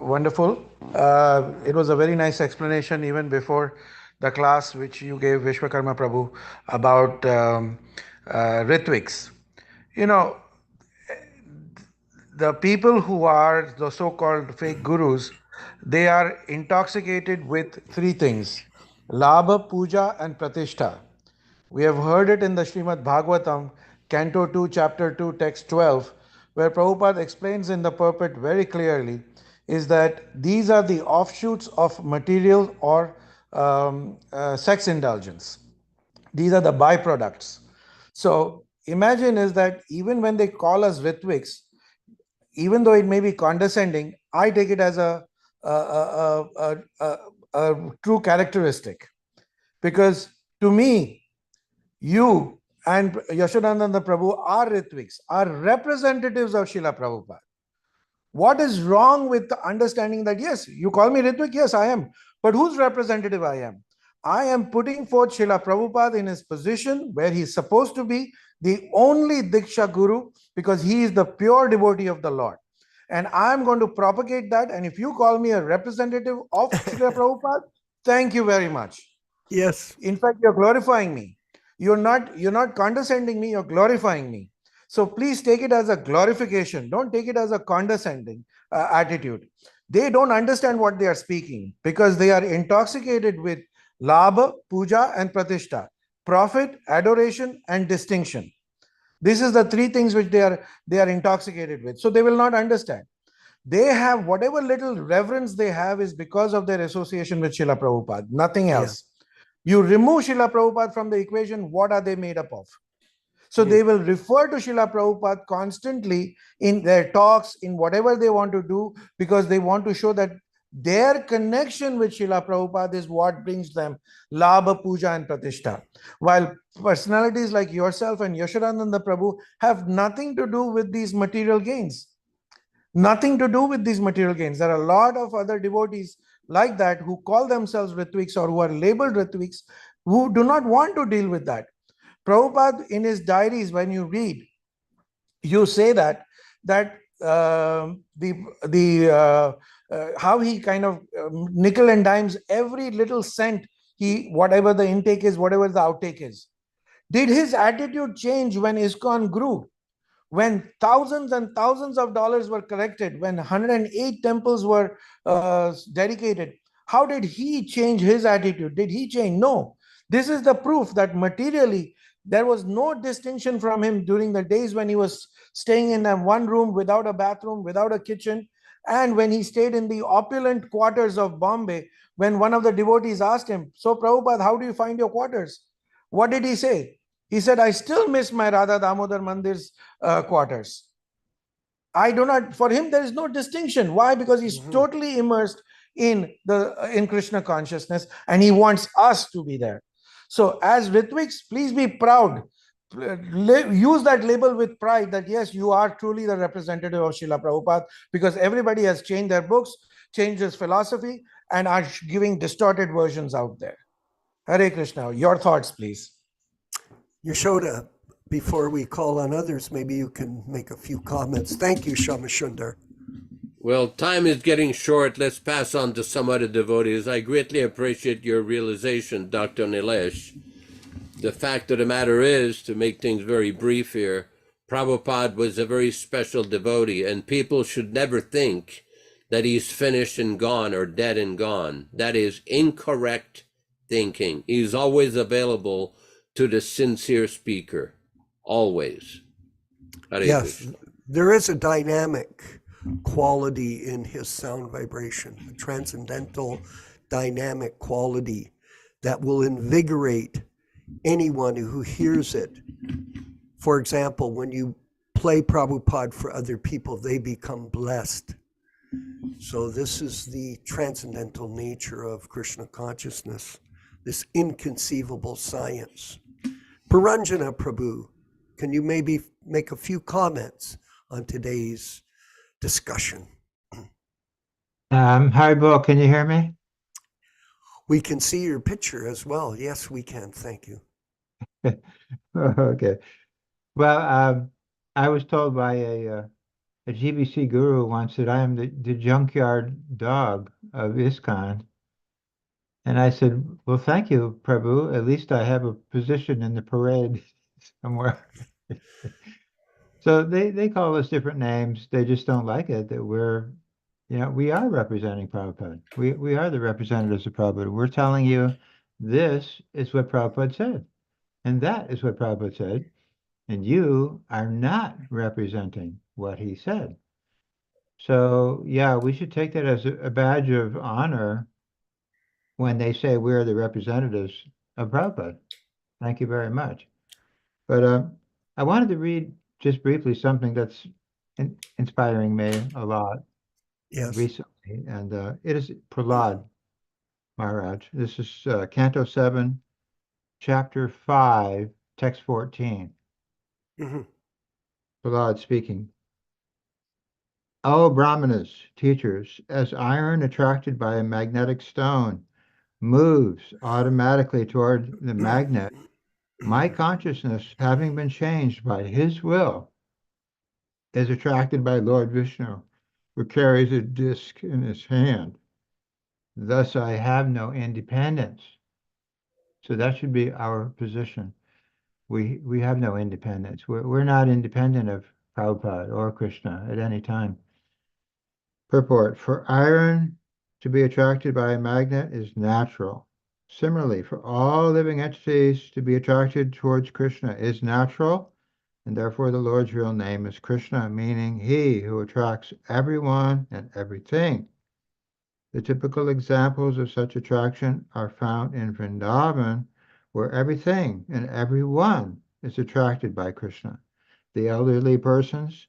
Speaker 4: Wonderful. It was a very nice explanation even before the class which you gave, Vishwakarma Prabhu, about Ritviks. You know, the people who are the so-called fake gurus, they are intoxicated with three things: Labha, Puja, and Pratishtha. We have heard it in the Srimad Bhagavatam, Canto 2, Chapter 2, Text 12, where Prabhupada explains in the purport very clearly, is that these are the offshoots of material or sex indulgence. These are the byproducts. So imagine is that even when they call us Ritviks, even though it may be condescending, I take it as a true characteristic. Because to me, you and Yashodananda Prabhu are Ritviks, are representatives of Srila Prabhupada. What is wrong with the understanding that, yes, you call me Ritvik, yes, I am. But whose representative I am? I am putting forth Srila Prabhupada in his position where he's supposed to be the only Diksha Guru, because he is the pure devotee of the Lord. And I'm going to propagate that. And if you call me a representative of Srila Prabhupada, thank you very much.
Speaker 2: Yes.
Speaker 4: In fact, you're glorifying me. You're not condescending me, you're glorifying me. So please take it as a glorification. Don't take it as a condescending attitude. They don't understand what they are speaking because they are intoxicated with Labha, Puja, and Pratishtha. Profit, adoration, and distinction. This is the three things which they are intoxicated with. So they will not understand. They have whatever little reverence they have is because of their association with Srila Prabhupada, nothing else. Yeah. You remove Srila Prabhupada from the equation, what are they made up of? So they will refer to Srila Prabhupada constantly in their talks, in whatever they want to do, because they want to show that their connection with Srila Prabhupada is what brings them Labha, Puja, and Pratishtha. While personalities like yourself and Yashodananda Prabhu have nothing to do with these material gains. Nothing to do with these material gains. There are a lot of other devotees like that who call themselves Ritviks or who are labeled Ritviks who do not want to deal with that. Prabhupada in his diaries, when you read, you say that how he kind of nickel and dimes every little cent, whatever the intake is, whatever the outtake is. Did his attitude change when ISKCON grew? When thousands and thousands of dollars were collected, when 108 temples were dedicated, how did he change his attitude? Did he change? No. This is the proof that materially, there was no distinction from him during the days when he was staying in one room without a bathroom, without a kitchen. And when he stayed in the opulent quarters of Bombay, when one of the devotees asked him, "So Prabhupada, how do you find your quarters?" What did he say? He said, "I still miss my Radha Damodar Mandir's quarters." I do not, for him, there is no distinction. Why? Because he's totally immersed in Krishna consciousness and he wants us to be there. So as Ritviks, please be proud. Use that label with pride that yes, you are truly the representative of Srila Prabhupada, because everybody has changed their books, changed his philosophy, and are giving distorted versions out there. Hare Krishna. Your thoughts, please.
Speaker 2: Yashoda, before we call on others, maybe you can make a few comments. Thank you, Shamashundar.
Speaker 3: Well, time is getting short. Let's pass on to some other devotees. I greatly appreciate your realization, Dr. Nilesh. The fact of the matter is, to make things very brief here, Prabhupada was a very special devotee, and people should never think that he's finished and gone or dead and gone. That is incorrect thinking. He's always available to the sincere speaker, always.
Speaker 2: Yes, there is a dynamic quality in his sound vibration, a transcendental dynamic quality that will invigorate anyone who hears it. For example, when you play Prabhupada for other people, they become blessed. So this is the transcendental nature of Krishna consciousness, this inconceivable science. Paranjana Prabhu, can you maybe make a few comments on today's discussion?
Speaker 5: Hi, Bill. Can you hear me?
Speaker 2: We can see your picture as well. Yes, we can. Thank you.
Speaker 5: Okay. Well, I was told by a GBC guru once that I am the junkyard dog of ISKCON. And I said, well, thank you, Prabhu. At least I have a position in the parade somewhere. So they call us different names. They just don't like it that we are representing Prabhupada. We are the representatives of Prabhupada. We're telling you this is what Prabhupada said, and that is what Prabhupada said, and you are not representing what he said. So yeah, we should take that as a badge of honor when they say we're the representatives of Prabhupada. Thank you very much. But I wanted to read just briefly something that's inspiring me a lot
Speaker 2: Yes.
Speaker 5: recently, and it is Prahlad Maharaj. This is Canto 7, Chapter 5, Text 14.
Speaker 2: Mhm.
Speaker 5: Prahlad speaking. O Brahmanas, teachers, as iron attracted by a magnetic stone moves automatically toward the magnet, my consciousness, having been changed by his will, is attracted by Lord Vishnu, who carries a disc in his hand. Thus, I have no independence. So that should be our position. We have no independence. We're not independent of Prabhupada or Krishna at any time. Purport: for iron to be attracted by a magnet is natural. Similarly, for all living entities to be attracted towards Krishna is natural, and therefore the Lord's real name is Krishna, meaning he who attracts everyone and everything. The typical examples of such attraction are found in Vrindavan, where everything and everyone is attracted by Krishna. The elderly persons,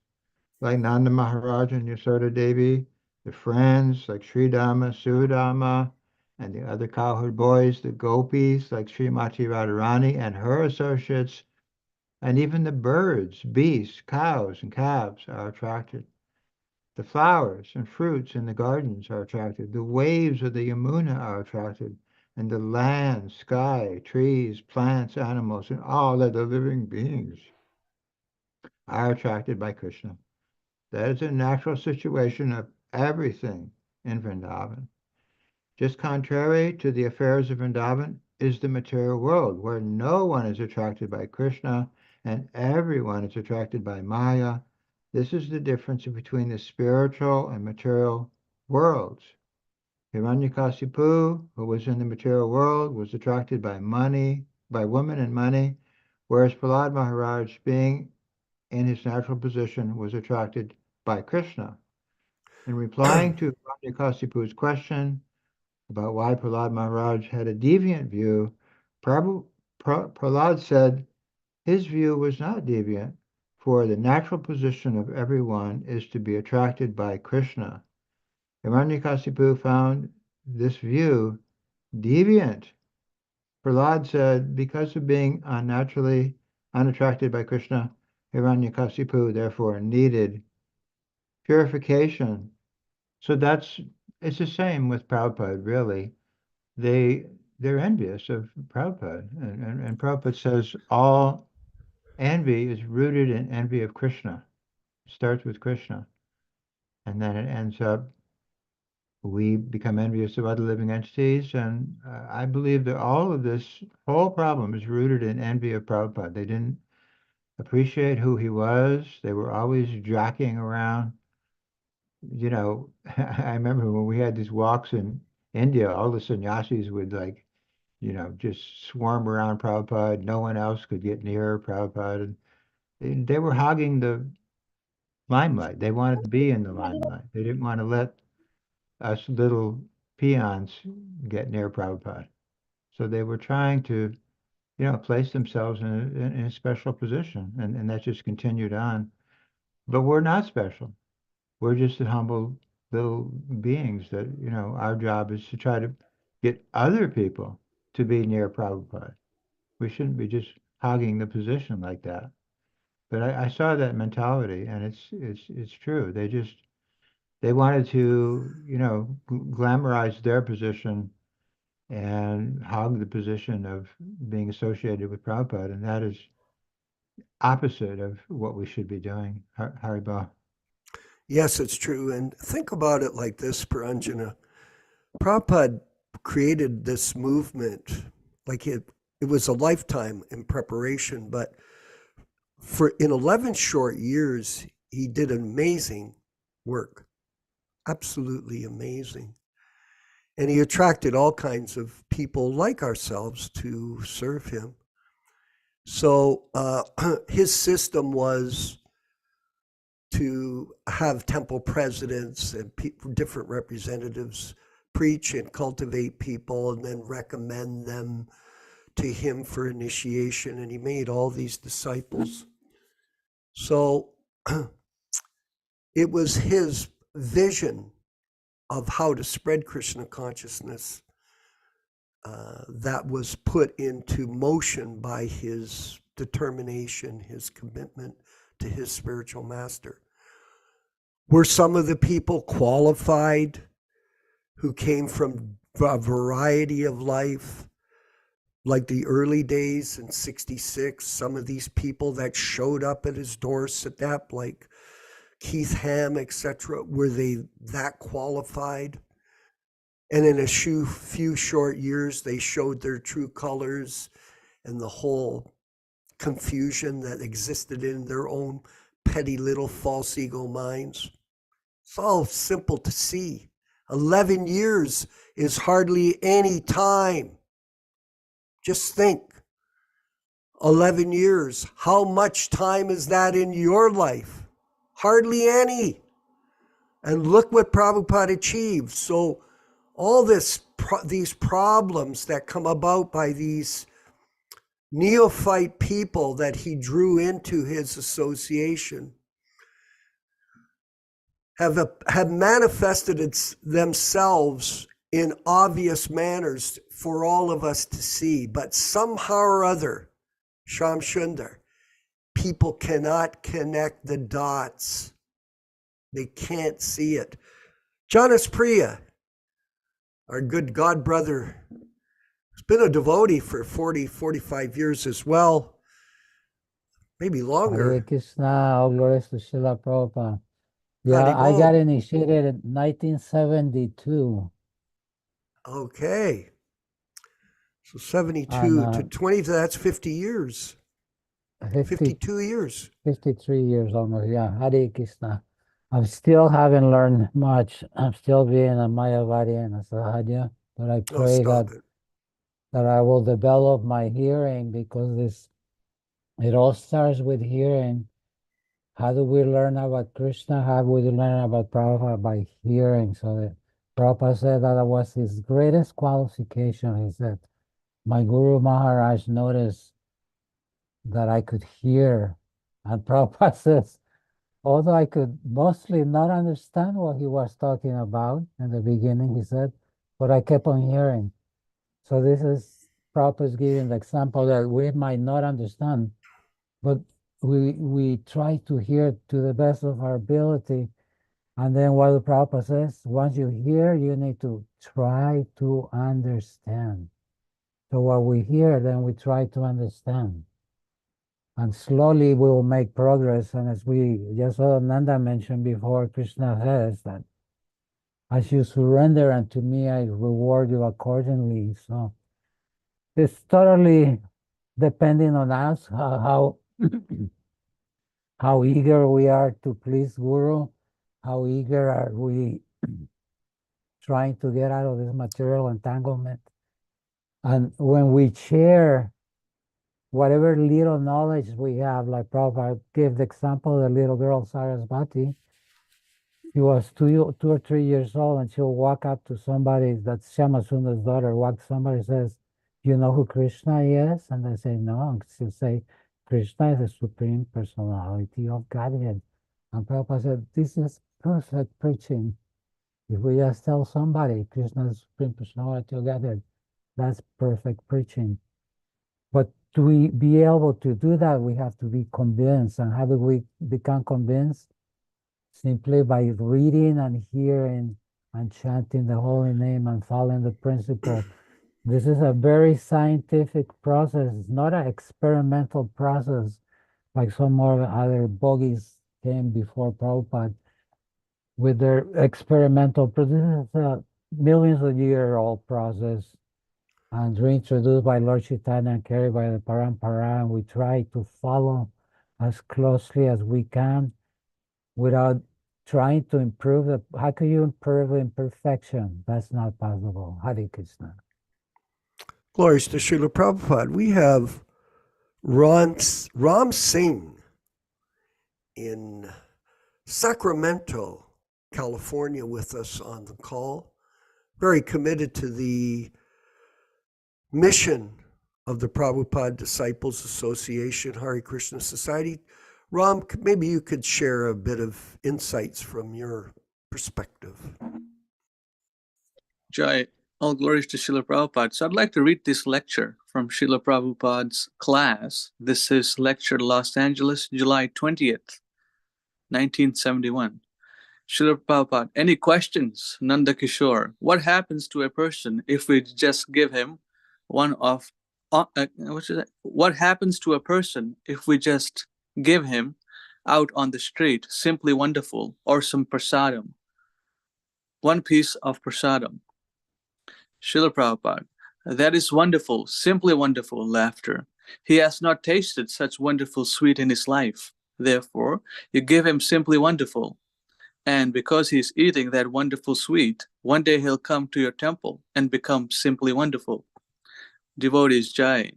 Speaker 5: like Nanda Maharaj and Yasoda Devi, the friends, like Sridama, Sudama, and the other cowherd boys, the gopis, like Srimati Radharani and her associates, and even the birds, beasts, cows, and calves are attracted. The flowers and fruits in the gardens are attracted. The waves of the Yamuna are attracted. And the land, sky, trees, plants, animals, and all other living beings are attracted by Krishna. That is a natural situation of everything in Vrindavan. Just contrary to the affairs of Vrindavan is the material world, where no one is attracted by Krishna and everyone is attracted by Maya. This is the difference between the spiritual and material worlds. Hiranyakasipu, who was in the material world, was attracted by money, by women and money, whereas Prahlad Maharaj, being in his natural position, was attracted by Krishna. In replying to Hiranyakasipu's question about why Prahlad Maharaj had a deviant view, Prahlad said his view was not deviant, for the natural position of everyone is to be attracted by Krishna. Hiranyakasipu found this view deviant. Prahlad said, because of being unnaturally unattracted by Krishna, Hiranyakasipu therefore needed purification. So it's the same with Prabhupada, really. They're envious of Prabhupada, and Prabhupada says all envy is rooted in envy of Krishna. It starts with Krishna, and then it ends up we become envious of other living entities. And I believe that all of this whole problem is rooted in envy of Prabhupada. They didn't appreciate who he was. They were always jockeying around. I remember when we had these walks in India, all the sannyasis would just swarm around Prabhupada. No one else could get near Prabhupada. And they were hogging the limelight. They wanted to be in the limelight. They didn't want to let us little peons get near Prabhupada. So they were trying to, place themselves in a special position, and that just continued on. But we're not special. We're just humble little beings that, our job is to try to get other people to be near Prabhupada. We shouldn't be just hogging the position like that. But I saw that mentality, and it's true. They wanted to, glamorize their position and hog the position of being associated with Prabhupada, and that is opposite of what we should be doing. Haribol.
Speaker 2: Yes, it's true. And think about it like this, Paranjana. Prabhupada created this movement, like it was a lifetime in preparation, but in 11 short years, he did amazing work, absolutely amazing. And he attracted all kinds of people like ourselves to serve him. So his system was to have temple presidents and different representatives preach and cultivate people and then recommend them to him for initiation. And he made all these disciples. So it was his vision of how to spread Krishna consciousness that was put into motion by his determination, his commitment to his spiritual master. Were some of the people qualified who came from a variety of life, like the early days in 66, some of these people that showed up at his doorstep, like Keith Ham, etc., were they that qualified? And in a few short years, they showed their true colors and the whole confusion that existed in their own petty little false ego minds. It's all simple to see. 11 years is hardly any time. Just think, 11 years. How much time is that in your life? Hardly any. And look what Prabhupada achieved. So all these problems that come about by these neophyte people that he drew into his association have manifested themselves in obvious manners for all of us to see. But somehow or other, Sham Sundar, people cannot connect the dots. They can't see it. Jonas Priya, our good God brother, has been a devotee for 40, 45 years as well, maybe
Speaker 6: Hare
Speaker 2: longer.
Speaker 6: Krishna, all glories to Srila Prabhupada. Yeah,
Speaker 2: Hare
Speaker 6: I got
Speaker 2: Bol.
Speaker 6: initiated in 1972.
Speaker 2: Okay. So 72
Speaker 6: And
Speaker 2: to 20, that's 50 years, 52 years.
Speaker 6: 53 years almost, yeah. Hare Krishna. I still haven't learned much. I'm still being a Mayavadi and a Sahajya, but I
Speaker 2: Oh,
Speaker 6: pray
Speaker 2: stop
Speaker 6: that,
Speaker 2: it.
Speaker 6: that I will develop my hearing, because it all starts with hearing. How do we learn about Krishna? How do we learn about Prabhupada? By hearing. So that Prabhupada said that was his greatest qualification. He said, my Guru Maharaj noticed that I could hear. And Prabhupada says, although I could mostly not understand what he was talking about in the beginning, he said, but I kept on hearing. So this is Prabhupada's giving the example that we might not understand, but we try to hear to the best of our ability. And then what the Prabhupada says, once you hear, you need to try to understand. So what we hear, then we try to understand. And slowly we will make progress. And as Nanda mentioned before, Krishna says that as you surrender unto me, I reward you accordingly. So it's totally depending on us, how how eager we are to please Guru, how eager are we trying to get out of this material entanglement. And when we share whatever little knowledge we have, like Prabhupada gave the example of the little girl Sarasvati, she was 2 or 3 years old, and she'll walk up to somebody, that's Shama Sundar's daughter, somebody says, "You know who Krishna is?" And they say, "No." And she'll say, "Krishna is the Supreme Personality of Godhead." And Prabhupada said, "This is perfect preaching. If we just tell somebody Krishna is the Supreme Personality of Godhead, that's perfect preaching." But to be able to do that, we have to be convinced. And how do we become convinced? Simply by reading and hearing and chanting the holy name and following the principle. This is a very scientific process. It's not an experimental process like some more other bogies came before Prabhupada with their experimental. This is a millions of year old process, and reintroduced by Lord Chaitanya and carried by the Parampara, and we try to follow as closely as we can without trying to improve the. How can you improve imperfection? That's not possible. Hare Krishna.
Speaker 2: Glories to Srila Prabhupada. We have Ram Singh in Sacramento, California, with us on the call. Very committed to the mission of the Prabhupada Disciples Association, Hare Krishna Society. Ram, maybe you could share a bit of insights from your perspective.
Speaker 7: Jai, all glories to Srila Prabhupada. So I'd like to read this lecture from Srila Prabhupada's class. This is lecture Los Angeles, July 20th, 1971. Srila Prabhupada, any questions? Nanda Kishore, what happens to a person if we just give him what happens to a person if we just give him out on the street, simply wonderful, or some prasadam, one piece of prasadam? Srila Prabhupada, that is wonderful, simply wonderful, laughter. He has not tasted such wonderful sweet in his life. Therefore, you give him simply wonderful. And because he's eating that wonderful sweet, one day he'll come to your temple and become simply wonderful. Devotees Jai.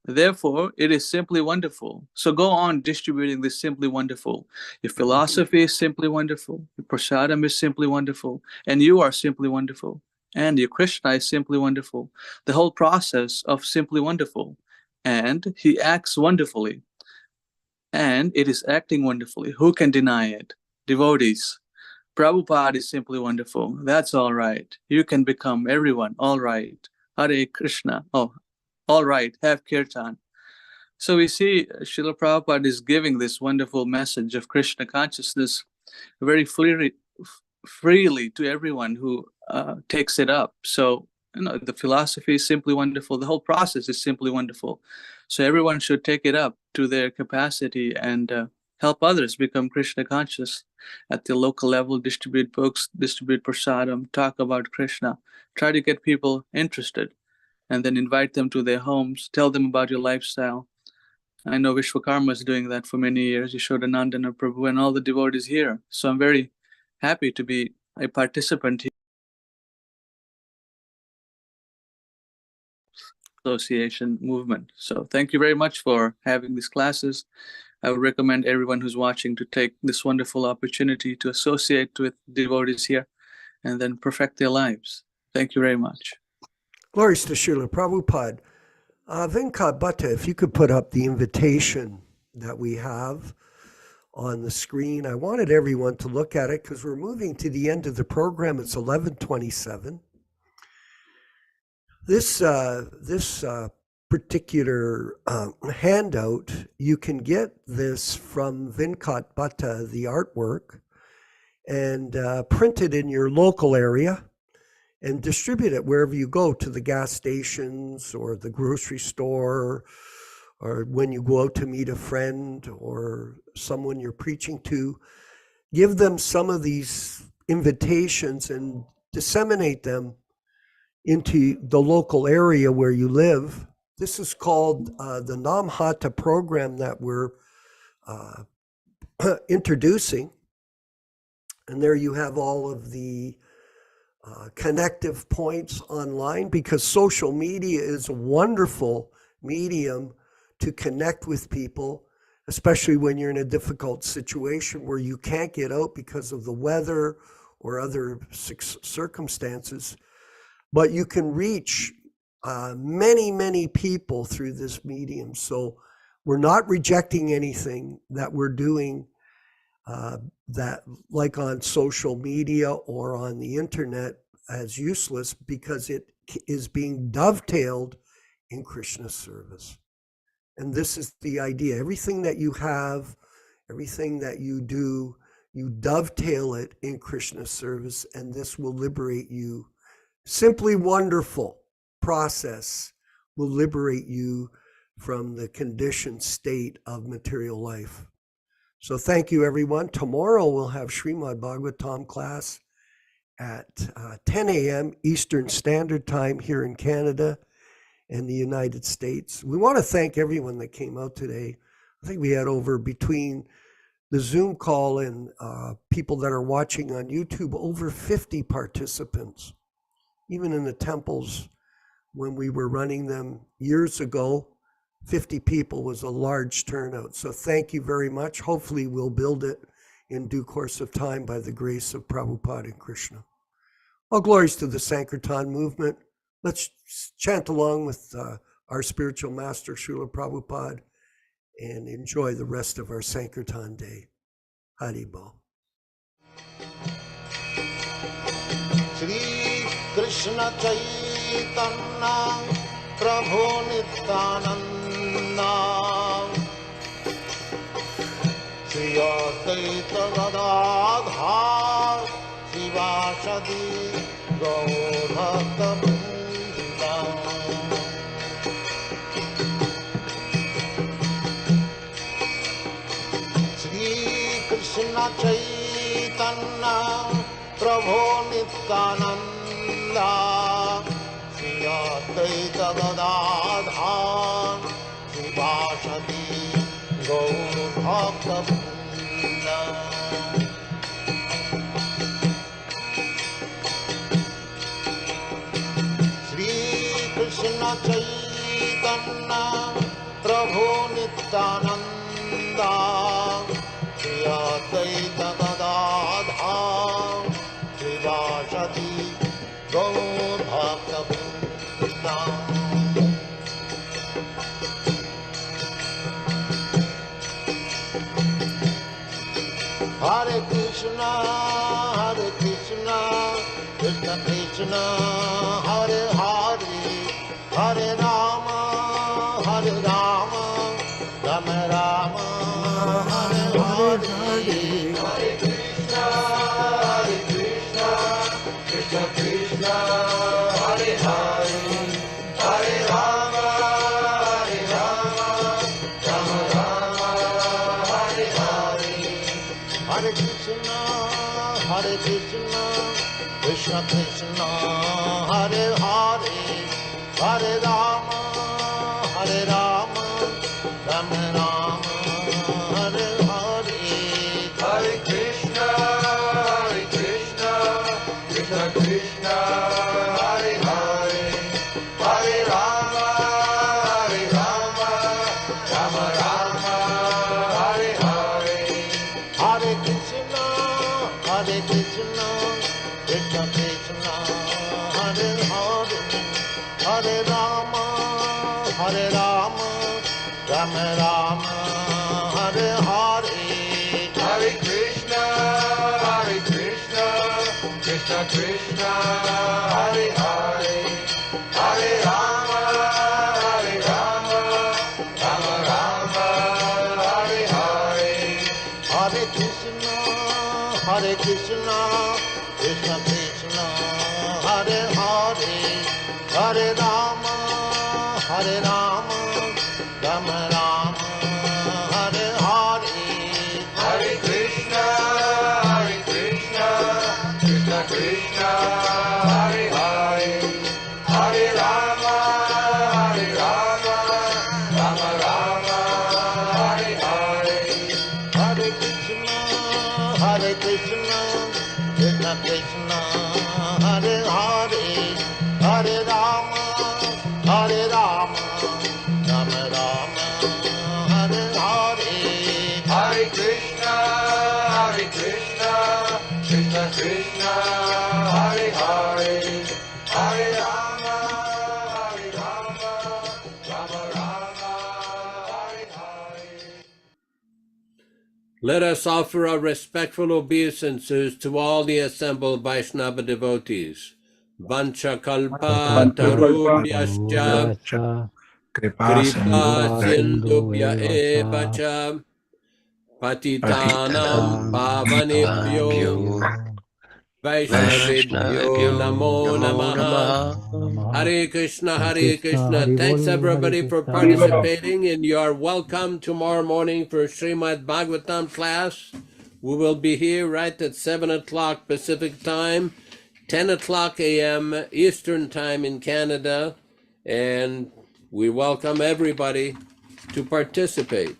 Speaker 7: Therefore, it is simply wonderful. So go on distributing this simply wonderful. Your philosophy is simply wonderful. Your prasadam is simply wonderful. And you are simply wonderful. And your Kṛṣṇa is simply wonderful. The whole process of simply wonderful. And he acts wonderfully. And it is acting wonderfully. Who can deny it? Devotees. Prabhupada is simply wonderful. That's all right. You can become everyone. All right. Hare Krishna. Oh, all right. Have kirtan. So we see Srila Prabhupada is giving this wonderful message of Krishna consciousness very freely to everyone who takes it up. So, the philosophy is simply wonderful. The whole process is simply wonderful. So everyone should take it up to their capacity and help others become Krishna conscious at the local level, distribute books, distribute prasadam, talk about Krishna, try to get people interested, and then invite them to their homes, tell them about your lifestyle. I know Vishwakarma is doing that for many years. Yashodanandana Prabhu and all the devotees here. So I'm very happy to be a participant here. Association movement. So thank you very much for having these classes. I would recommend everyone who's watching to take this wonderful opportunity to associate with devotees here and then perfect their lives. Thank you very much.
Speaker 2: Glories to Srila Prabhupada. Venkat Bhatta, if you could put up the invitation that we have on the screen. I wanted everyone to look at it because we're moving to the end of the program. It's 11:27. This particular handout, you can get this from Venkat Bhatta, the artwork, and print it in your local area and distribute it wherever you go, to the gas stations or the grocery store, or when you go out to meet a friend or someone you're preaching to. Give them some of these invitations and disseminate them into the local area where you live. This is called the Namhata program that we're introducing. And there you have all of the connective points online, because social media is a wonderful medium to connect with people, especially when you're in a difficult situation where you can't get out because of the weather or other circumstances. But you can reach many, many people through this medium. So we're not rejecting anything that we're doing that, like on social media or on the internet, as useless, because it is being dovetailed in Krishna's service. And this is the idea. Everything that you have, everything that you do, you dovetail it in Krishna's service, and this will liberate you. Simply wonderful process will liberate you from the conditioned state of material life. So thank you, everyone. Tomorrow we'll have Srimad Bhagavatam class at 10 a.m. Eastern Standard Time here in Canada and the United States. We want to thank everyone that came out today. I think we had over, between the Zoom call and people that are watching on YouTube, over 50 participants. Even in the temples, when we were running them years ago, 50 people was a large turnout. So thank you very much. Hopefully we'll build it in due course of time by the grace of Prabhupada and Krishna. All glories to the Sankirtan movement. Let's chant along with our spiritual master, Srila Prabhupada, and enjoy the rest of our Sankirtan day. Haribol.
Speaker 1: Shri Krishna Chaitanya Prabhu Nityananda Shri Advaita Gadadhar Shivasadi Gaur Bhakta Vrinda Shri Krishna Chaitanya Prabhu Nityananda Shri Advaita Gadadhar Shivasadi Gaur Bhakta Vrinda Krishna Chaitanya Prabhu Nityananda Shri Advaita Gadadhar Shivasadi Gaur Bhakta Vrinda Hare Krishna, Hare Krishna, Krishna Krishna, Hare Hare, Hare Rama, Hare Rama, Rama Rama, Hare Hare, Hare Krishna, Hare Krishna, Krishna Krishna, Hare Hare, Hare Rama, Hare Rama, Rama Rama, Hare Hare. Hare Krishna, Hare Krishna, Krishna Krishna, Hare Hare, Hare Rama, Hare Rama, Rama Rama, Hare Hare. Hare Krishna, Hare Krishna, Krishna Krishna, Hare Hare, Hare Rama, Hare Rama, Rama Rama, Hare Hare. Hare Krishna, Hare Krishna, Krishna Krishna, Hare Hare, Hare Rama, Hare Rama, Rama Rama, Hare Hare. Hare Krishna, Hare Krishna, Krishna Krishna, Hare Hare, Hare Rama, Hare Rama, Rama Rama, Hare Hare. Hare Krishna, Hare Krishna, Krishna Krishna, Hare Hare, Hare Rama, Hare Rama, Rama Rama, Hare Hare. Hare Krishna, Hare Krishna, Krishna Krishna, Hare Hare, Hare Rama, Hare Rama, Rama Rama, Hare Hare. Hare Krishna, Hare Krishna, Krishna Krishna, Hare Hare, Hare Rama, Hare Rama, Rama Rama, Hare Hare.
Speaker 3: Let us offer our respectful obeisances to all the assembled Vaishnava devotees. Vancha kalpa tarubhyascha
Speaker 6: Yacha
Speaker 3: kripa
Speaker 6: Kripa
Speaker 3: sindubhya
Speaker 6: Sindhu
Speaker 3: eva
Speaker 6: Evacha
Speaker 3: cha patitanam pavanebhyo Vaishnavibhyo namo namaha. Hare Krishna, Hare Krishna.
Speaker 6: Hare
Speaker 3: Thanks
Speaker 6: Bol, Hare
Speaker 3: everybody for
Speaker 6: Krishna.
Speaker 3: participating, and you are welcome tomorrow morning for Srimad Bhagavatam class. We will be here right at 7 o'clock Pacific time, 10 o'clock a.m. Eastern time in Canada, and we welcome everybody to participate.